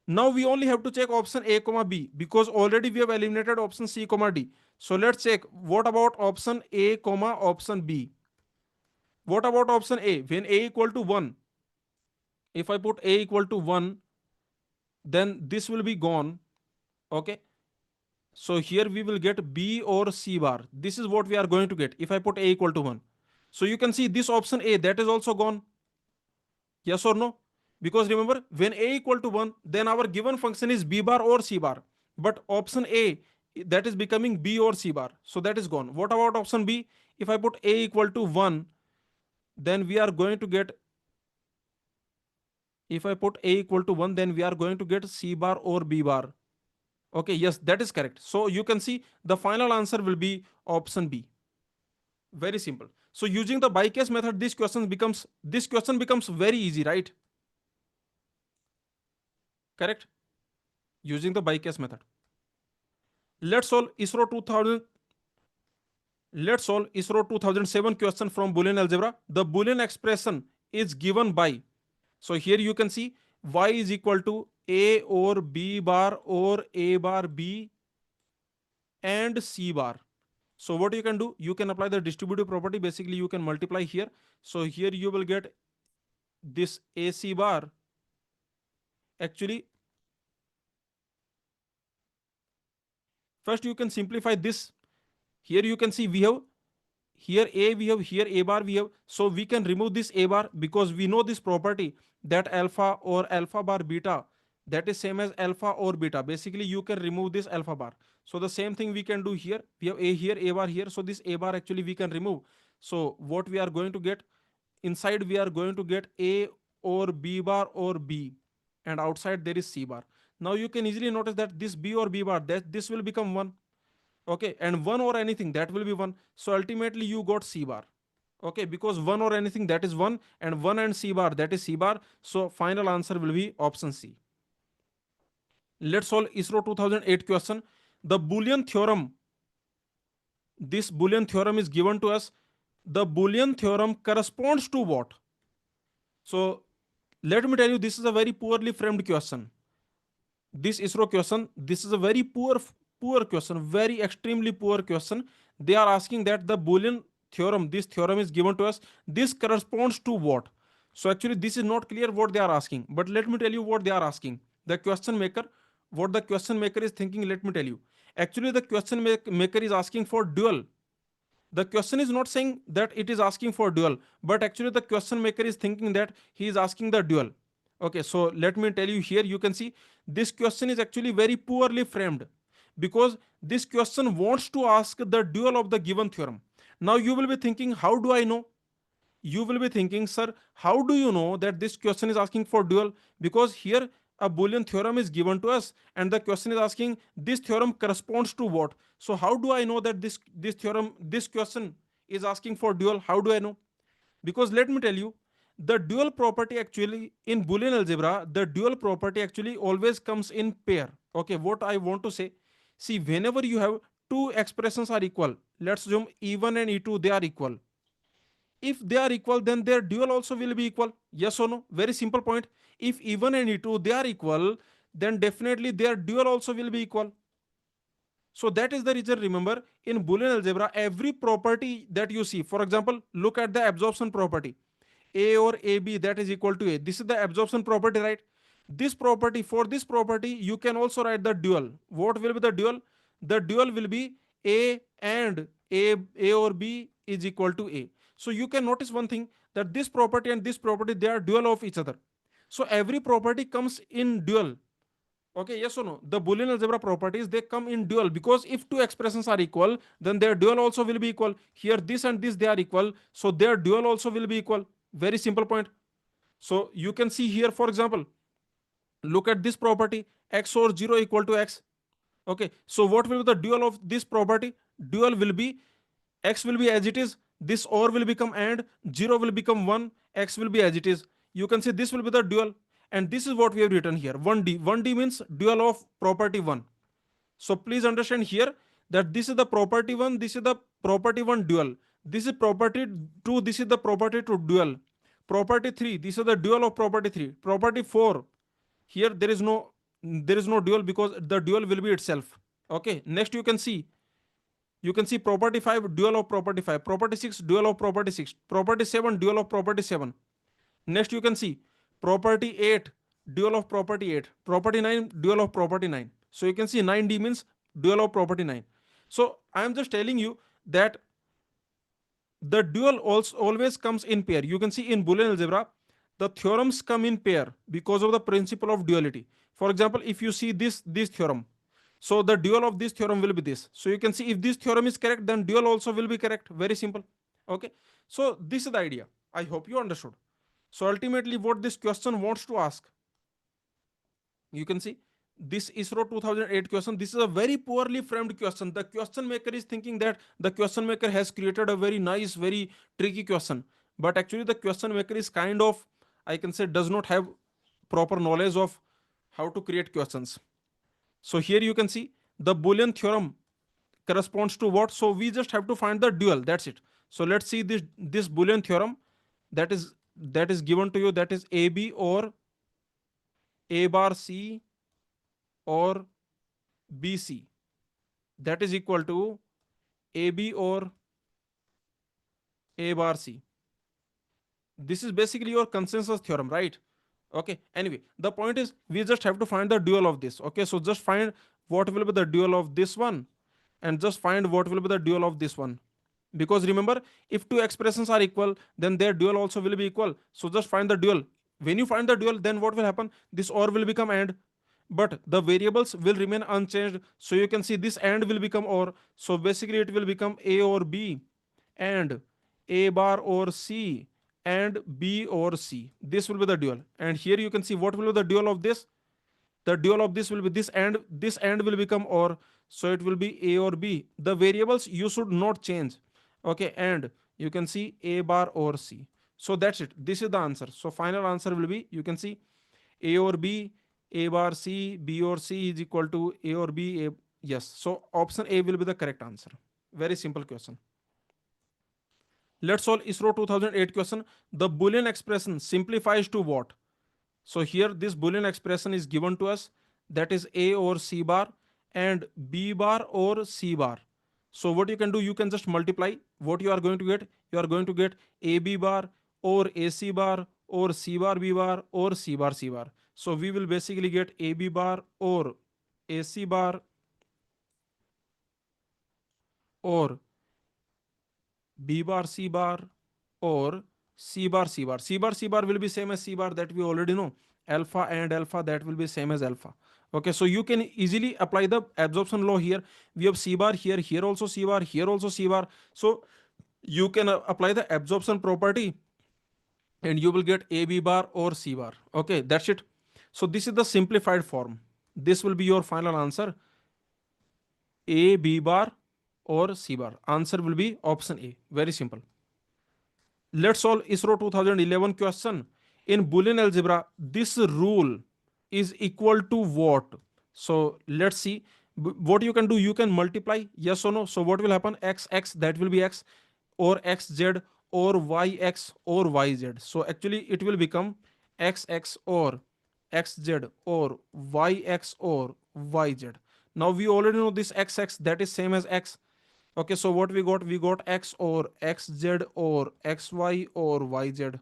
now we only have to check option A comma B, because already we have eliminated option C comma D. So let's check what about option A comma option B. What about option A? When A equal to 1, if I put A equal to 1, then this will be gone. Okay. So here we will get B or C bar. This is what we are going to get if I put A equal to 1. So you can see this option A, that is also gone. Yes or no? Because remember, when A equal to 1, then our given function is B bar or C bar. But option A, that is becoming B or C bar. So that is gone. What about option B? If I put A equal to 1, then we are going to get, if I put A equal to 1, then we are going to get C bar or B bar. Okay, yes, that is correct. So you can see the final answer will be option B. Very simple. So using the by case method, this question becomes very easy, right? Correct? Using the by case method. Let's solve ISRO 2000. Let's solve ISRO 2007 question from Boolean algebra. The Boolean expression is given by. So here you can see y is equal to a or b bar or a bar b and c bar. So what you can do, you can apply the distributive property. Basically, you can multiply here. So here you will get this AC bar. Actually, first you can simplify this. Here you can see we have here a, we have here a bar, we have. So we can remove this a bar because we know this property that alpha or alpha bar beta, that is same as alpha or beta. Basically, you can remove this alpha bar. So the same thing we can do here. We have a here, a bar here. So this a bar actually we can remove. So what we are going to get, inside we are going to get a or b bar or b, and outside there is c bar. Now you can easily notice that this b or b bar, that this will become 1. Okay, and 1 or anything, that will be 1. So ultimately you got c bar. Okay, because 1 or anything, that is 1, and 1 and c bar, that is c bar. So final answer will be option C. Let's solve ISRO 2008 question. The Boolean theorem, this Boolean theorem is given to us. The Boolean theorem corresponds to what? So let me tell you, this is a very poorly framed question. This ISRO question, this is a very poor question, very extremely poor question. They are asking that the Boolean theorem, this theorem is given to us, this corresponds to what? So actually this is not clear what they are asking, but let me tell you what they are asking. The question maker, what the question maker is thinking, let me tell you. Actually the question maker is asking for dual. The question is not saying that it is asking for dual, but actually the question maker is thinking that he is asking the dual. Okay, so let me tell you, here you can see this question is actually very poorly framed, because this question wants to ask the dual of the given theorem. Now you will be thinking, how do I know? You will be thinking, sir, how do you know that this question is asking for dual? Because here a Boolean theorem is given to us, and the question is asking this theorem corresponds to what? So how do I know that this theorem, this question is asking for dual? How do I know? Because let me tell you, the dual property actually in Boolean algebra, the dual property actually always comes in pair. Okay, what I want to say, see, whenever you have two expressions are equal, let's assume E1 and E2, they are equal. If they are equal, then their dual also will be equal. Yes or no? Very simple point. If E1 and E2 they are equal, then definitely their dual also will be equal. So that is the reason, remember, in Boolean algebra, every property that you see, for example, look at the absorption property. A or AB, that is equal to A. This is the absorption property, right? This property, for this property, you can also write the dual. What will be the dual? The dual will be A and A or B is equal to A. So you can notice one thing, that this property and this property, they are dual of each other. So every property comes in dual. Okay, yes or no? The Boolean algebra properties, they come in dual, because if two expressions are equal, then their dual also will be equal. Here this and this, they are equal, so their dual also will be equal. Very simple point. So you can see here, for example, look at this property, x or 0 equal to x. Okay, so what will be the dual of this property? Dual will be x will be as it is, this or will become and, 0 will become 1, x will be as it is. You can see this will be the dual, and this is what we have written here, 1D. 1D means dual of property 1. So please understand here that this is the property 1, this is the property 1 dual. This is property 2, this is the property 2 dual. Property 3, this is the dual of property 3. Property 4, Here there is no dual because the dual will be itself. Okay, next you can see property 5 dual of property 5, property 6 dual of property 6, property 7 dual of property 7. Next you can see property 8 dual of property 8, property 9 dual of property 9. So you can see 9d means dual of property 9. So I am just telling you that the dual also always comes in pair. You can see in Boolean algebra, the theorems come in pair because of the principle of duality. For example, if you see this theorem, so the dual of this theorem will be this. So you can see if this theorem is correct, then dual also will be correct. Very simple. Okay. So this is the idea. I hope you understood. So ultimately, what this question wants to ask, you can see this ISRO 2008 question. This is a very poorly framed question. The question maker is thinking that the question maker has created a very nice, very tricky question, but actually the question maker is kind of, I can say, does not have proper knowledge of how to create questions. So here you can see the Boolean theorem corresponds to what? So we just have to find the dual. That's it. So let's see this Boolean theorem that is given to you. That is AB or A bar C or BC, that is equal to AB or A bar C. This is basically your consensus theorem, right? Okay. Anyway, the point is we just have to find the dual of this. Okay. So just find what will be the dual of this one and just find what will be the dual of this one. Because remember, if two expressions are equal, then their dual also will be equal. So just find the dual. When you find the dual, then what will happen? This OR will become AND, but the variables will remain unchanged. So you can see this AND will become OR. So basically it will become A or B and A bar or C and B or C. This will be the dual. And here you can see what will be the dual of this. The dual of this will be this AND will become OR. So it will be A or B. The variables you should not change. Okay, and you can see A bar or C. So that's it. This is the answer. So final answer will be, you can see A or B, A bar C, B or C is equal to A or B. Yes. So option A will be the correct answer. Very simple question. Let's solve ISRO 2008 question. The Boolean expression simplifies to what? So here this Boolean expression is given to us, that is A or C bar and B bar or C bar. So what you can do, you can just multiply. What you are going to get? You are going to get AB bar or AC bar or C bar B bar or C bar C bar. So we will basically get AB bar or AC bar or B bar C bar or C bar C bar. C bar C bar will be same as C bar, that we already know. Alpha and alpha, that will be same as alpha. Okay, so you can easily apply the absorption law here. We have C bar here, here also C bar, here also C bar. So you can apply the absorption property and you will get AB bar or C bar. Okay, that's it. So this is the simplified form. This will be your final answer. A, B bar or C bar. Answer will be option A. Very simple. Let's solve ISRO 2011 question. In Boolean algebra, this rule is equal to what? So let's see. What you can do, you can multiply, yes or no. So what will happen? X, X, that will be X, or XZ, or YX, or YZ. So actually it will become XX or XZ or YX or YZ. Now we already know this XX, that is same as X. Okay, so what we got? We got X or XZ or XY or YZ.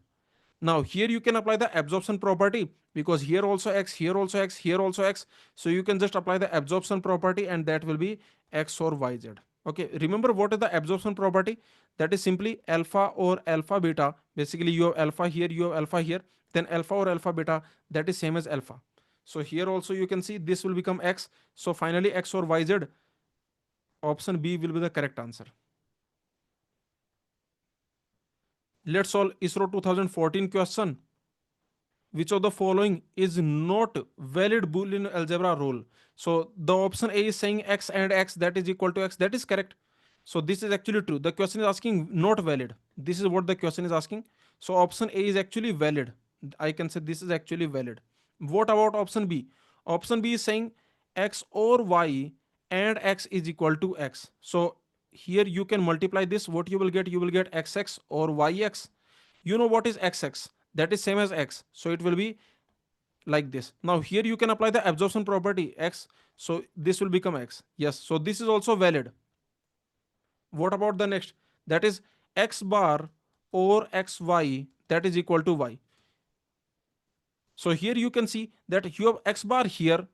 Now here you can apply the absorption property because here also X, here also X, here also X. So you can just apply the absorption property and that will be X or YZ. Okay, remember what is the absorption property? That is simply alpha or alpha beta. Basically you have alpha here, you have alpha here. Then alpha or alpha beta, that is same as alpha. So here also you can see this will become X. So finally X or YZ, option B will be the correct answer. Let's solve ISRO 2014 question. Which of the following is not valid Boolean algebra rule? So the option A is saying X and X, that is equal to X. That is correct. So this is actually true. The question is asking not valid. This is what the question is asking. So option A is actually valid. I can say this is actually valid. What about option B? Option B is saying X or Y and X is equal to X. So here you can multiply this. What you will get? You will get XX or YX. You know what is XX? That is same as X. So it will be like this. Now here you can apply the absorption property x, so this will become x. Yes, so this is also valid. What about the next? That is x bar or xy that is equal to y. So here you can see that you have x bar here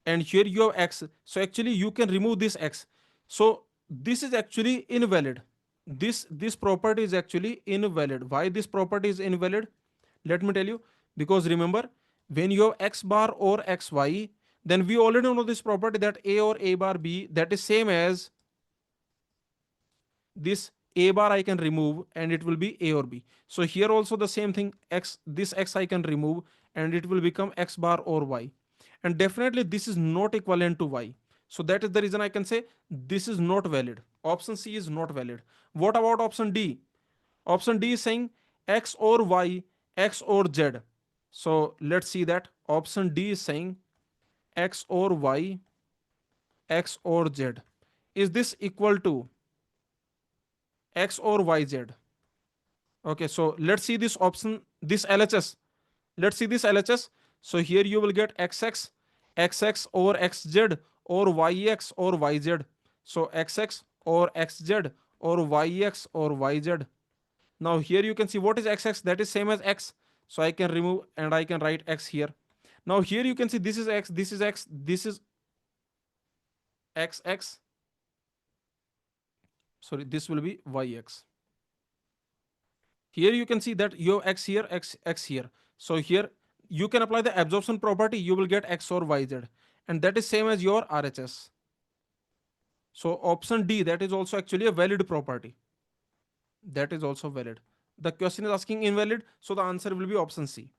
and here you have x. So actually you can remove this x. So this is actually invalid. This property is actually invalid. Why this property is invalid? Let me tell you. Because remember, when you have x bar or xy, then we already know this property that a or a bar b that is same as this a bar I can remove and it will be a or b. So here also the same thing, x, this x I can remove and it will become x bar or y. And definitely this is not equivalent to y. So that is the reason I can say this is not valid. Option C is not valid. What about option D? Option D is saying x or y, x or z. So let's see that. Option D is saying x or y, x or z. Is this equal to x or yz? Okay, so let's see this option, this LHS. Let's see this LHS. So here you will get xx, xx or xz or yx or yz. So xx or xz or yx or yz. Now here you can see what is xx, that is same as x. So I can remove and I can write x here. Now here you can see this is x, this is x, this is xx. Sorry, this will be yx. Here you can see that you have x here, x here. So here you can apply the absorption property, you will get x or yz. And that is same as your RHS. So option D, that is also actually a valid property. That is also valid. The question is asking invalid, so the answer will be option C.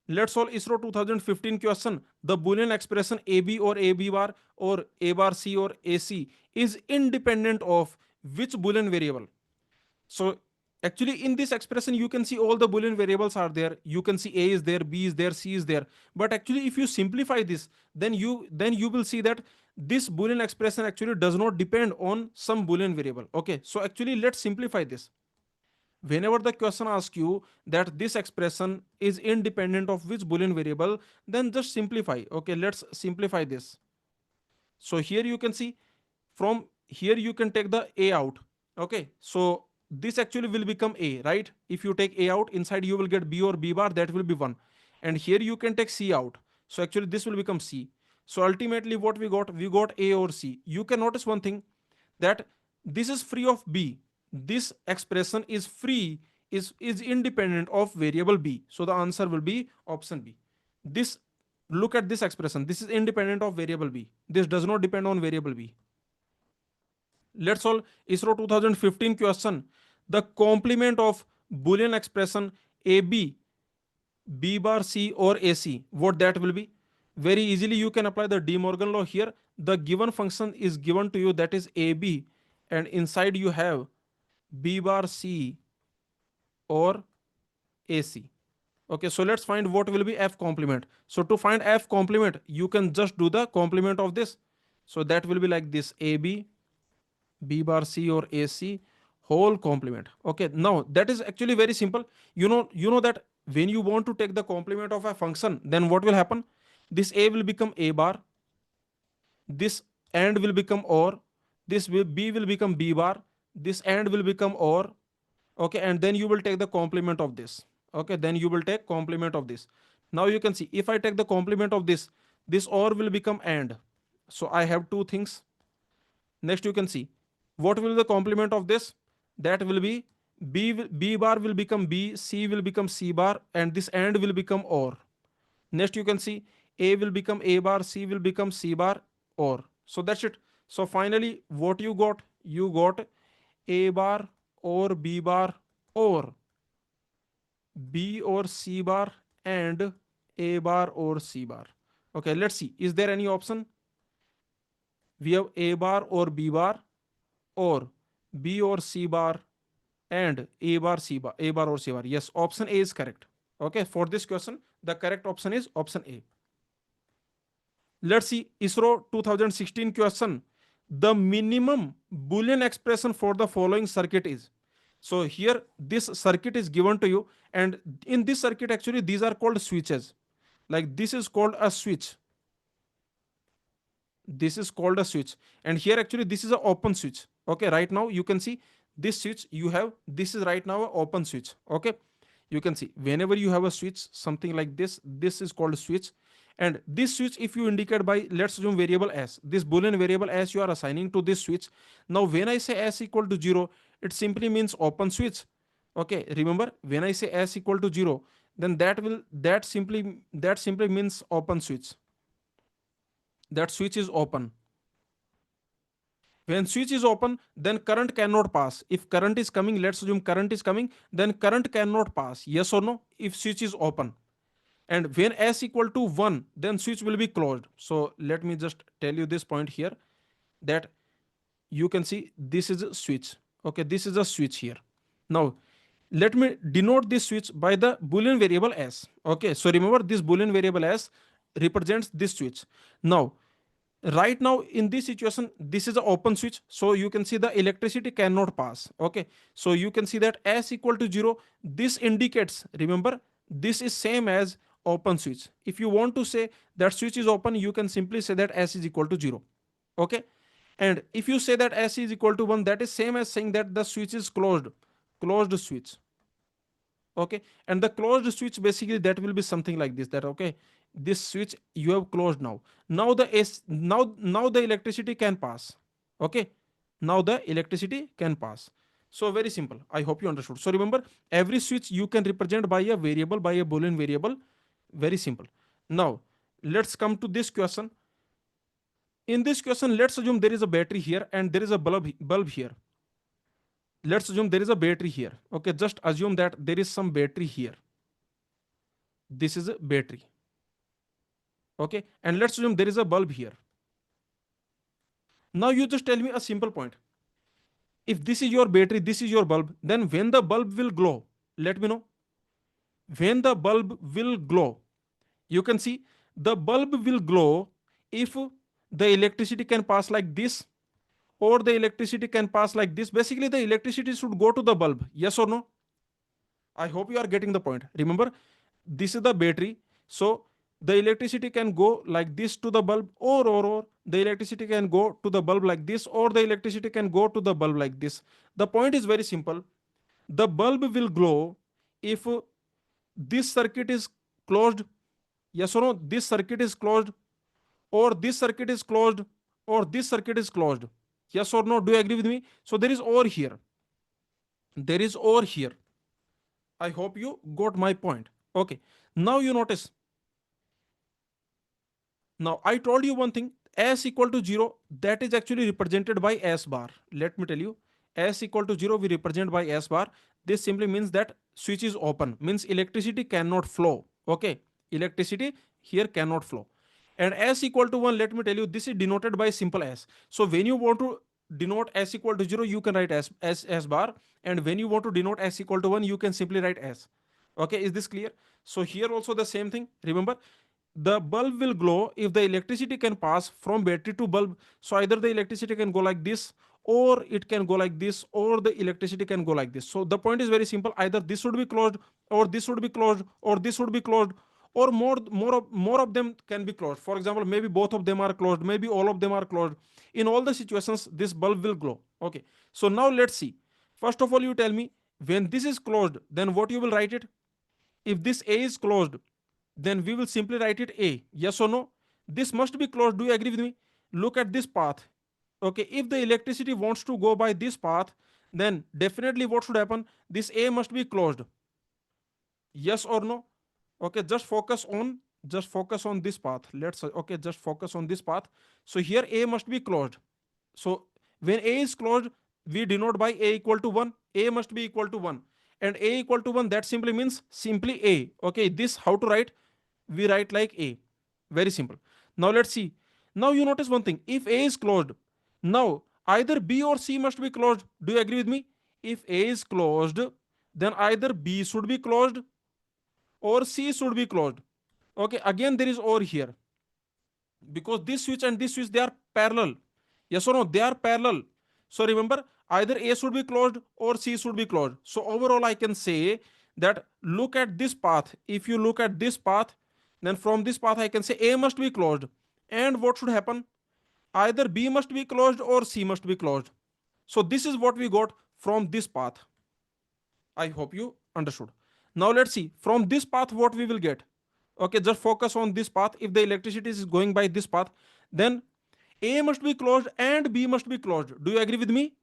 Let's solve ISRO 2015 question. The Boolean expression AB or AB bar or A bar C or AC is independent of which Boolean variable? So actually in this expression you can see all the Boolean variables are there. You can see A is there, B is there, C is there. But actually if you simplify this, then you will see that this Boolean expression actually does not depend on some Boolean variable. Okay, so actually let's simplify this. Whenever the question asks you that this expression is independent of which Boolean variable, then just simplify. Okay, let's simplify this. So here you can see, from here you can take the A out. Okay, so this actually will become A, right? If you take A out, inside you will get B or B bar, that will be 1. And here you can take C out. So actually this will become C. So ultimately what we got A or C. You can notice one thing, that this is free of B. This expression is free, is independent of variable B. So the answer will be option B. This, look at this expression. This is independent of variable B. This does not depend on variable B. Let's solve ISRO 2015 question. The complement of Boolean expression AB, B bar C or AC, what that will be? Very easily you can apply the De Morgan law here. The given function is given to you, that is AB, and inside you have B bar C or AC. Okay, so let's find what will be F complement. So to find F complement, you can just do the complement of this. So that will be like this: AB, B bar C or AC whole complement. Okay, now that is actually very simple. You know that when you want to take the complement of a function, then what will happen? This A will become A bar, this AND will become OR, this will B will become B bar, this AND will become OR. Okay, and then you will take the complement of this. Okay, then you will take complement of this. Now you can see, if I take the complement of this OR will become AND. So I have two things. Next you can see, what will be the complement of this? That will be B bar will become B, C will become C bar, and this AND will become OR. Next you can see, A will become A bar, C will become C bar, OR. So that's it. So finally what you got? You got A bar or B bar or B or C bar and A bar or C bar. Okay, let's see. Is there any option? We have A bar or B bar or B or C bar and A bar C bar, A bar or C bar. Yes, option A is correct. Okay, for this question, the correct option is option A. Let's see ISRO 2016 question. The minimum Boolean expression for the following circuit is. So here this circuit is given to you, and in this circuit actually these are called switches. like this is called a switch. This is called a switch, and here actually this is an open switch. Okay, right now you can see this switch you have, this is right now an open switch. Okay, you can see whenever you have a switch something like this, this is called switch. And this switch, if you indicate by, let's assume variable s, this boolean variable s you are assigning to this switch. Now when I say s equal to 0, it simply means open switch. Okay, remember when I say s equal to 0, then that simply means open switch. That switch is open. When switch is open, then current cannot pass. If current is coming, let's assume current is coming, then current cannot pass. Yes or no? If switch is open. And when s equal to 1, then switch will be closed. So let me just tell you this point here, that you can see this is a switch. Okay, this is a switch here. Now let me denote this switch by the boolean variable s. Okay, so remember this boolean variable s represents this switch. Now right now in this situation this is an open switch, so you can see the electricity cannot pass. Okay, so you can see that s equal to 0, this indicates, remember, this is same as open switch. If you want to say that switch is open, you can simply say that s is equal to 0. Okay, and if you say that s is equal to 1, that is same as saying that the switch is closed. Closed switch. Okay, and the closed switch basically that will be something like this, that okay, this switch you have closed now. Now the s now the electricity can pass. Okay, now the electricity can pass. So very simple, I hope you understood. So remember, every switch you can represent by a variable, by a boolean variable. Very simple. Now let's come to this question. In this question, let's assume there is a battery here and there is a bulb here. Let's assume there is a battery here. Okay, just assume that there is some battery here. This is a battery. Okay, and let's assume there is a bulb here. Now you just tell me a simple point. If this is your battery, this is your bulb, then when the bulb will glow, let me know. When the bulb will glow, you can see the bulb will glow if the electricity can pass like this, or the electricity can pass like this. Basically the electricity should go to the bulb. Yes or no? I hope you are getting the point. Remember, this is the battery. So the electricity can go like this to the bulb, or the electricity can go to the bulb like this, or the electricity can go to the bulb like this. The point is very simple. The bulb will glow if this circuit is closed. Yes or no? This circuit is closed, or this circuit is closed, or this circuit is closed. Yes or no? Do you agree with me? So there is or here. There is or here. I hope you got my point. Okay. Now you notice. Now I told you one thing, s equal to 0, that is actually represented by s bar. Let me tell you, s equal to 0 we represent by s bar. This simply means that switch is open, means electricity cannot flow. Okay, electricity here cannot flow. And s equal to 1, let me tell you, this is denoted by simple s. So when you want to denote s equal to 0, you can write s bar, and when you want to denote s equal to 1, you can simply write s. Okay, is this clear? So here also the same thing. Remember, the bulb will glow if the electricity can pass from battery to bulb. So either the electricity can go like this, or it can go like this, or the electricity can go like this. So the point is very simple, either this should be closed, or this should be closed, or this should be closed, or more of them can be closed. For example, maybe both of them are closed, maybe all of them are closed. In all the situations this bulb will glow. Okay, so now let's see. First of all, you tell me, when this is closed, then what you will write it? If this a is closed, then we will simply write it A. Yes or no? This must be closed. Do you agree with me? Look at this path. Okay, if the electricity wants to go by this path, then definitely what should happen? This A must be closed. Yes or no? Okay, just focus on this path. Let's okay, just focus on this path. So here A must be closed. So when A is closed, we denote by A equal to 1. A must be equal to 1. And A equal to 1, that simply means simply A. Okay, this how to write? We write like A. Very simple. Now let's see. Now you notice one thing. If A is closed, now either B or C must be closed. Do you agree with me? If A is closed, then either B should be closed or C should be closed. Okay, again there is or here. Because this switch and this switch, they are parallel. Yes or no? They are parallel. So remember, either A should be closed or C should be closed. So overall, I can say that look at this path. If you look at this path, Then from this path I can say A must be closed. And what should happen? Either B must be closed or C must be closed. So this is what we got from this path. I hope you understood. Now let's see from this path what we will get. Okay, just focus on this path. If the electricity is going by this path, then A must be closed and B must be closed. Do you agree with me?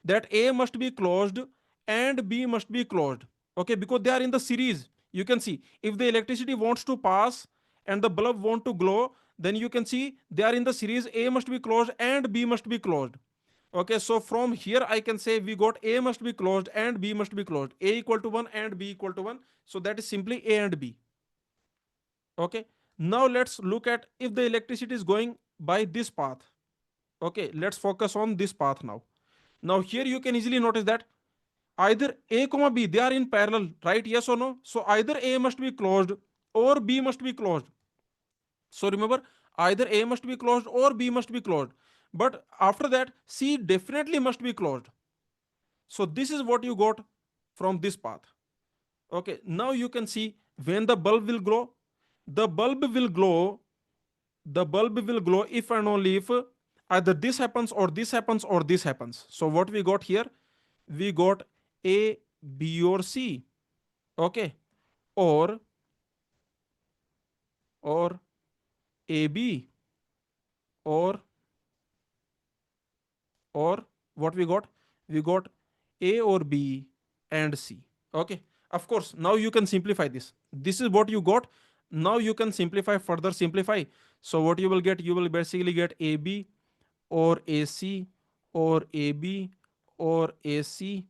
That A must be closed and B must be closed. Okay, because they are in the series. You can see if the electricity wants to pass and the bulb want to glow, then you can see they are in the series. A must be closed and B must be closed. Okay, so from here I can say we got A must be closed and B must be closed. A equal to 1 and B equal to 1. So that is simply A and B. Okay, now let's look at if the electricity is going by this path. Okay, let's focus on this path now. Now here you can easily notice that either A comma B they are in parallel, right? Yes or no? So either A must be closed or B must be closed. So remember, either A must be closed or B must be closed. But after that, C definitely must be closed. So this is what you got from this path. Okay, now you can see when the bulb will glow, the bulb will glow, the bulb will glow if and only if either this happens or this happens or this happens. So what we got here, we got A, B or C. Okay, or or AB or or what we got? We got A or B and C. Okay, of course, now you can simplify this. This is what you got. Now you can simplify, further simplify. So what you will get? You will basically get AB or AC or AB or AC.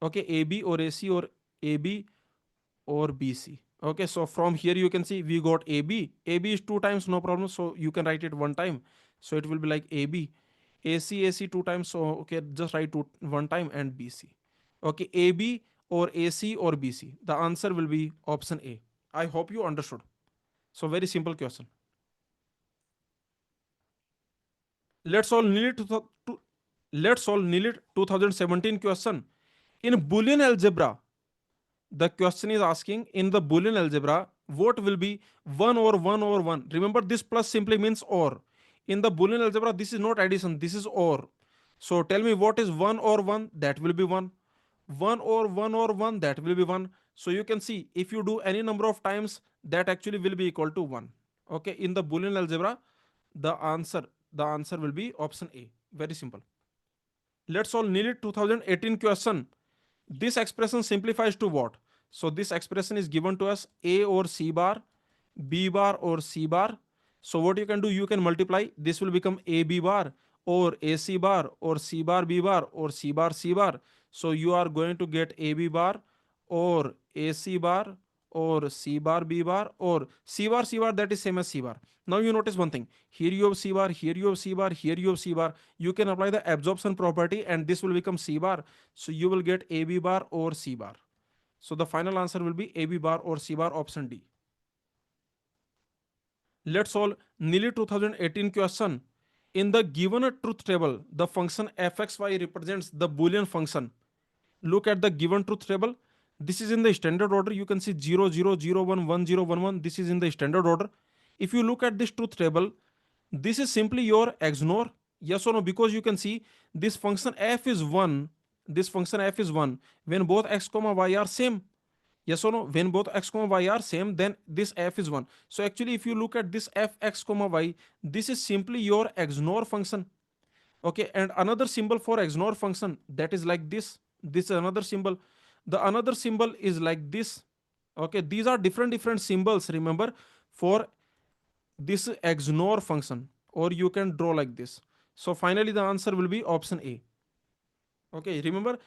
Okay, AB or AC or AB or BC. Okay, so from here you can see we got AB. AB is two times, no problem. So you can write it one time. So it will be like AB. AC two times. So okay, just write two one time and BC. Okay, AB or AC or BC. The answer will be option A. I hope you understood. So very simple question. Let's solve nearly let's solve nearly 2017 question. In Boolean algebra, the question is asking in the Boolean algebra, what will be 1 or 1 or 1? Remember, this plus simply means or. In the Boolean algebra, this is not addition, this is or. So tell me what is 1 or 1? That will be 1. 1 or 1 or 1, that will be 1. So you can see if you do any number of times, that actually will be equal to 1. Okay, in the Boolean algebra, the answer the answer will be option A. Very simple. Let's solve nearly 2018 question. This expression simplifies to what? So this expression is given to us A or C bar, B bar or C bar. So what you can do, you can multiply. This will become AB bar or AC bar or C bar B bar or C bar C bar. So you are going to get AB bar or AC bar or C bar B bar or C bar, that is same as C bar. Now you notice one thing. Here you have C bar, here you have C bar, here you have C bar. You can apply the absorption property and this will become C bar. So you will get AB bar or C bar. So the final answer will be AB bar or C bar, option D. Let's solve nearly 2018 question. In the given truth table, the function fxy represents the Boolean function. Look at the given truth table. This is in the standard order. You can see 0 0 0 1 1 0 1 1. This is in the standard order. If you look at this truth table, this is simply your XNOR. Yes or no? Because you can see this function f is 1. This function f is 1 when both x comma y are same. Yes or no? When both x comma y are same, then this f is 1. So actually, if you look at this f x comma y, this is simply your XNOR function. Okay, and another symbol for XNOR function, that is like this. This is another symbol. The another symbol is like this. Okay, these are different symbols, remember, for this XNOR function, or you can draw like this. So finally the answer will be option A. Okay, remember,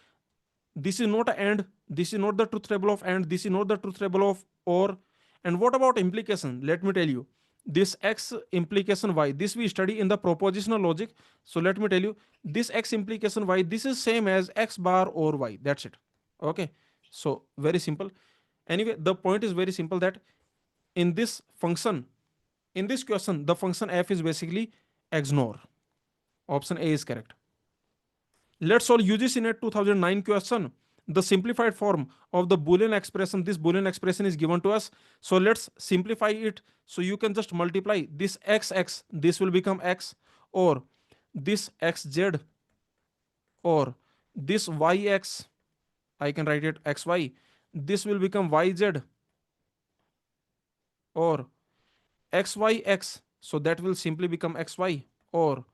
this is not a and, this is not the truth table of and, this is not the truth table of or. And what about implication? Let me tell you, this x implication y, this we study in the propositional logic. So let me tell you, this x implication y, this is same as x bar or y. That's it. Okay, so very simple. Anyway, the point is very simple, that in this function, in this question, the function f is basically XNOR. Option A is correct. Let's solve UGC NET 2009 question. the simplified form of the Boolean expression. This Boolean expression is given to us. So let's simplify it. So you can just multiply this x, this will become x, or this xz, or this yx, I can write it xy, this will become yz, or xyx, so that will simply become xy, or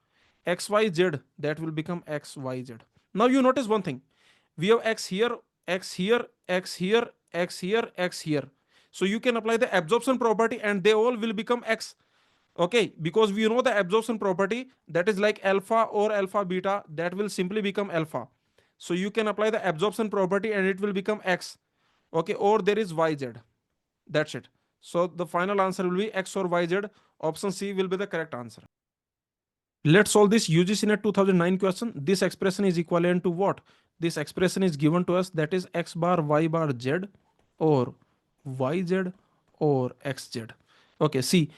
xyz, that will become xyz. Now you notice one thing, we have x here, x here, x here, x here, x here. So you can apply the absorption property and they all will become x. Okay, because we know the absorption property, that is like alpha or alpha beta, that will simply become alpha. So you can apply the absorption property and it will become x. Okay, or there is yz. That's it. So the final answer will be x or yz. Option C will be the correct answer. Let's solve this UGC NET 2009 question. This expression is equivalent to what? This expression is given to us, that is x bar y bar z, or yz, or xz. Okay, see,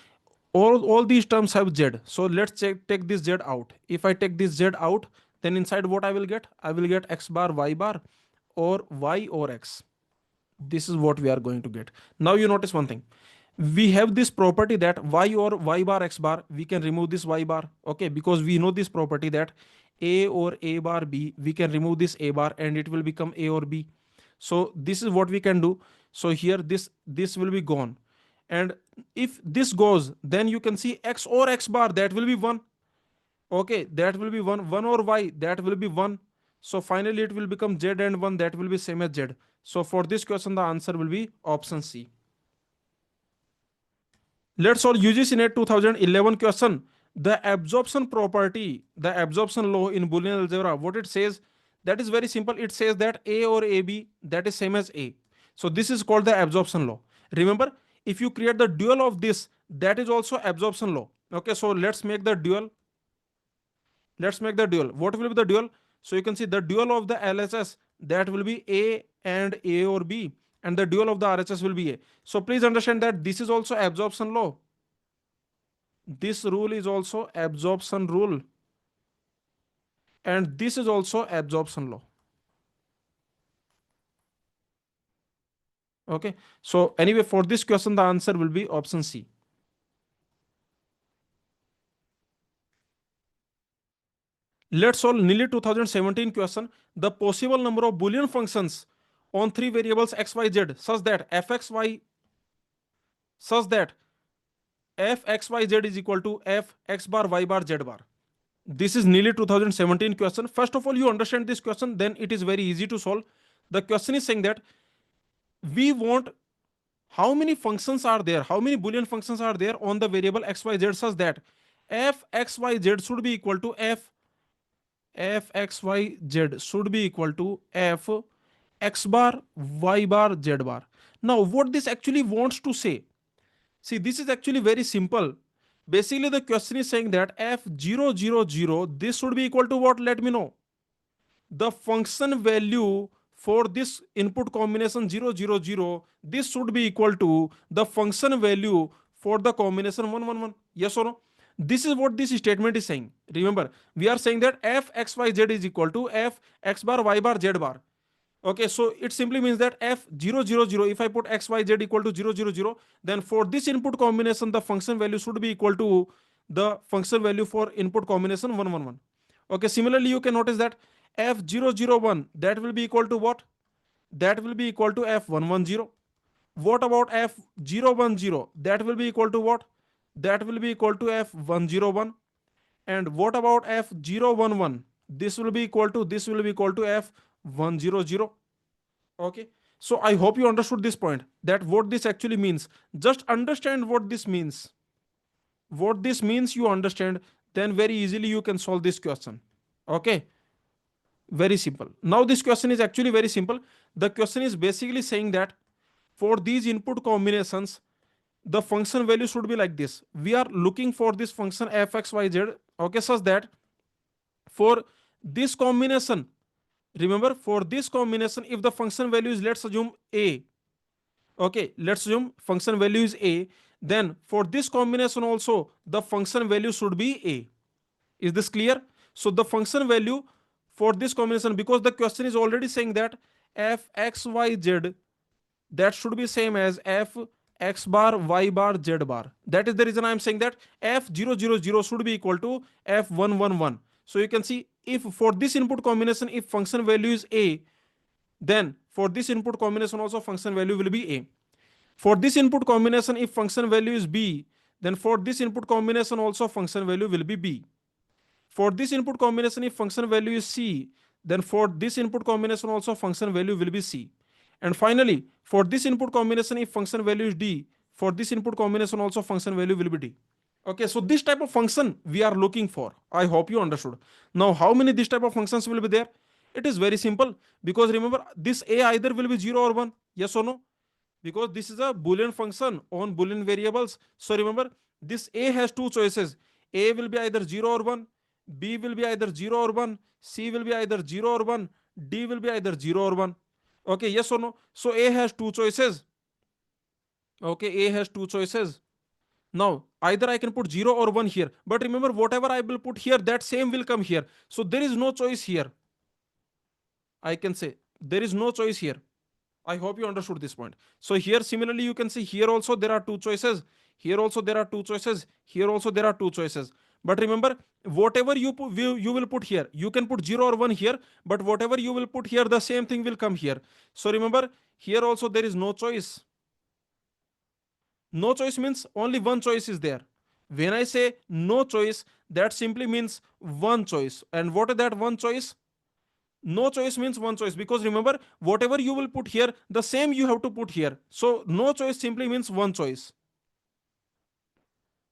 all these terms have z. So let's take this z out. If I take this z out, then inside what I will get? I will get x bar y bar, or y or x. This is what we are going to get. Now you notice one thing, we have this property that y or y bar x bar, we can remove this y bar. Okay, because we know this property that a or a bar b, we can remove this a bar and it will become a or b. So this is what we can do. So here this will be gone, and if this goes, then you can see x or x bar, that will be 1. Okay, that will be 1. 1 or y, that will be 1. So finally it will become z and 1, that will be same as z. So for this question the answer will be option C. Let's solve UGC NET 2011 question. The absorption property, the absorption law in Boolean algebra, what it says, that is very simple. It says that A or AB, that is same as A. So this is called the absorption law. Remember, if you create the dual of this, that is also absorption law. Okay, so let's make the dual. Let's make the dual. What will be the dual? So you can see the dual of the LHS, that will be A and A or B, and the dual of the RHS will be A. So please understand that this is also absorption law. This rule is also absorption rule, and this is also absorption law. Okay, so anyway, for this question the answer will be option C. Let's solve NILI 2017 question. The possible number of Boolean functions on three variables x, y, z such that fxy, such that fxyz is equal to f x bar y bar z bar. This is NILI 2017 question. First of all, you understand this question, then it is very easy to solve. The question is saying that we want how many functions are there, how many Boolean functions are there on the variable xyz such that fxyz should be equal to fxyz should be equal to f x bar y bar z bar. Now what this actually wants to say, see, this is actually very simple. Basically the question is saying that f000, this should be equal to what? Let me know. The function value for this input combination 000, this should be equal to the function value for the combination 111. Yes or no? This is what this statement is saying. Remember, we are saying that f x y z is equal to f x bar y bar z bar. Okay, so it simply means that f000, if I put x y z equal to 000, then for this input combination the function value should be equal to the function value for input combination 111. Okay, similarly you can notice that f001, that will be equal to what? That will be equal to f110. What about f010? That will be equal to what? That will be equal to f101. And what about f011? This will be equal to f100. Okay, so I hope you understood this point, that what this actually means. Just understand what this means. What this means you understand, then very easily you can solve this question. Okay, very simple. Now this question is actually very simple. The question is basically saying that for these input combinations the function value should be like this. We are looking for this function fxyz, okay, such that for this combination, remember, for this combination, if the function value is, let's assume a, okay, let's assume function value is a, then for this combination also the function value should be a. Is this clear? So the function value for this combination, because the question is already saying that f x y z, that should be same as f x bar y bar z bar. That is the reason I am saying that f000 should be equal to f111. So you can see, if for this input combination, if function value is a, then for this input combination also function value will be a. For this input combination, if function value is b, then for this input combination also function value will be b. For this input combination, if function value is c, then for this input combination also function value will be c. And finally, for this input combination, if function value is d, for this input combination also function value will be d. Okay, so this type of function we are looking for. I hope you understood. Now, how many this type of functions will be there? It is very simple, because remember, this a either will be 0 or 1. Yes or no? Because this is a boolean function on boolean variables. So remember, this a has two choices. A will be either 0 or 1, b will be either 0 or 1, c will be either 0 or 1, d will be either 0 or 1. Okay, yes or no? So a has two choices. Okay, a has two choices. Now, either I can put 0 or 1 here, but remember, whatever I will put here, that same will come here. So there is no choice here. I can say there is no choice here. I hope you understood this point. So here similarly you can see, here also there are two choices. Here also there are two choices. Here also there are two choices. But remember, whatever you will put here, you can put 0 or 1 here, but whatever you will put here, the same thing will come here. So remember, here also there is no choice. No choice means only one choice is there. When I say no choice, that simply means one choice. And what is that one choice? No choice means one choice, because remember, whatever you will put here, the same you have to put here. So no choice simply means one choice.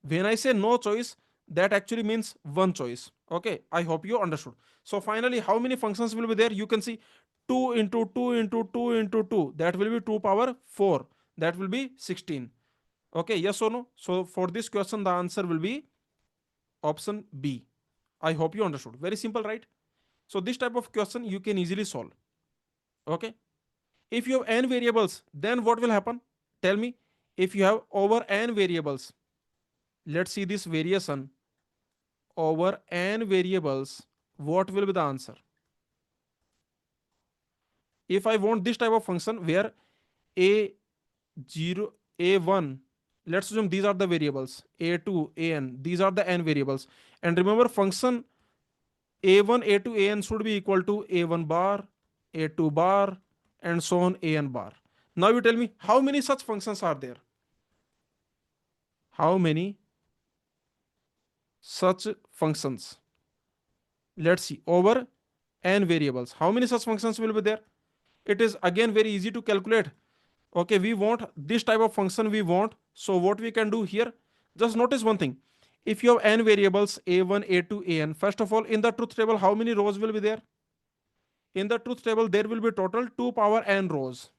When I say no choice, that actually means one choice. Okay, I hope you understood. So finally, how many functions will be there? You can see 2 into 2 into 2 into 2, that will be 2 power 4, that will be 16. Okay, yes or no? So for this question, the answer will be option B. I hope you understood. Very simple, right? So this type of question you can easily solve. Okay. If you have n variables, then what will happen? Tell me. If you have over n variables, let's see this variation over n variables, what will be the answer? If I want this type of function where a0, a1, let's assume these are the variables, a2, an, these are the n variables. And remember, function a1, a2, an should be equal to a1 bar, a2 bar, and so on, an bar. Now you tell me, how many such functions are there? How many such functions? Let's see, over n variables, how many such functions will be there? It is again very easy to calculate. Okay, we want this type of function we want. So what we can do here, just notice one thing. If you have n variables, a1, a2, an, first of all, in the truth table, how many rows will be there? In the truth table, there will be total 2 power n rows.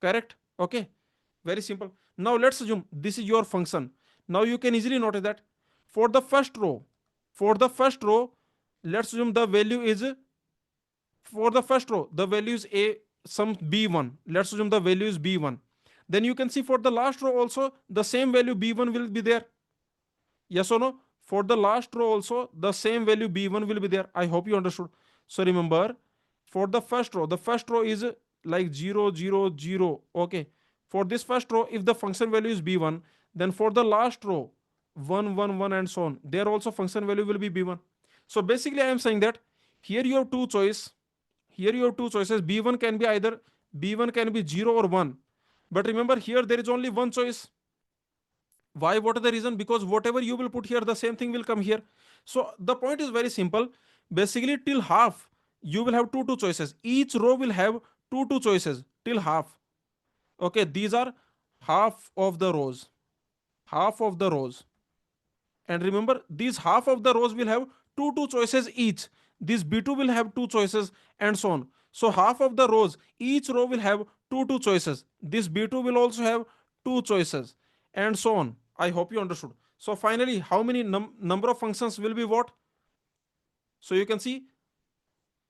Correct? Okay, very simple. Now let's assume this is your function. Now you can easily notice that for the first row, for the first row, let's assume the value is, for the first row, the value is a some b1. Let's assume the value is b1. Then you can see for the last row also the same value b1 will be there. Yes or no? For the last row also the same value b1 will be there. I hope you understood. So remember, for the first row is like 0 0 0. Okay, for this first row, if the function value is b1, then for the last row 1 1 1 and so on, there also function value will be b1. So basically I am saying that here you have two choice, here you have two choices. B1 can be either, b1 can be 0 or 1. But remember, here there is only one choice. Why? What is the reason? Because whatever you will put here, the same thing will come here. So the point is very simple. Basically, till half, you will have two choices. Each row will have two choices till half. Okay, these are half of the rows. Half of the rows. And remember, these half of the rows will have two choices each. This B2 will have two choices, and so on. So half of the rows, each row will have two choices. This B2 will also have two choices, and so on. I hope you understood. So finally, how many number of functions will be what? So you can see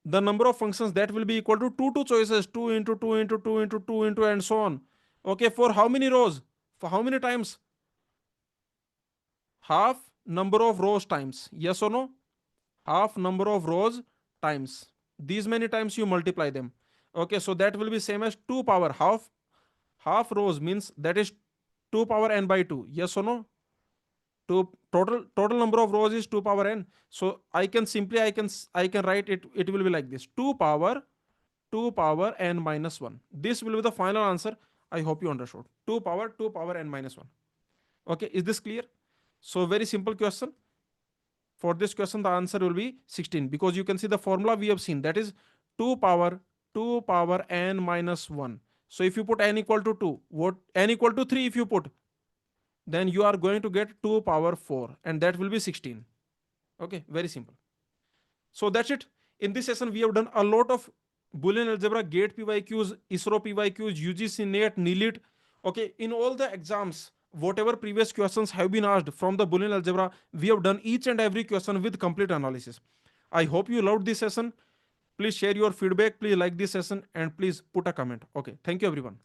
the number of functions that will be equal to two choices, 2 into 2 into 2 into 2 into, and so on. Okay, for how many rows? For how many times? Half number of rows times. Yes or no? Half number of rows times these many times you multiply them. Okay, so that will be same as 2 power half rows means that is 2 power n by 2. Yes or no? Total number of rows is 2 power n. So I can simply I can write it, it will be like this: 2 power n minus 1. This will be the final answer. I hope you understood. 2 power n minus 1. Okay, is this clear? So very simple question. For this question the answer will be 16, because you can see the formula we have seen, that is 2 power 2 power n minus 1. So if you put n equal to 2, what n equal to 3 if you put, then you are going to get 2 power 4, and that will be 16. Okay, very simple. So that's it. In this session we have done a lot of boolean algebra, gate pyqs, isro pyqs, ugc net, neelit. Okay, in all the exams, whatever previous questions have been asked from the boolean algebra, we have done each and every question with complete analysis. I hope you loved this session. Please share your feedback, please like this session, and please put a comment. Okay, thank you everyone.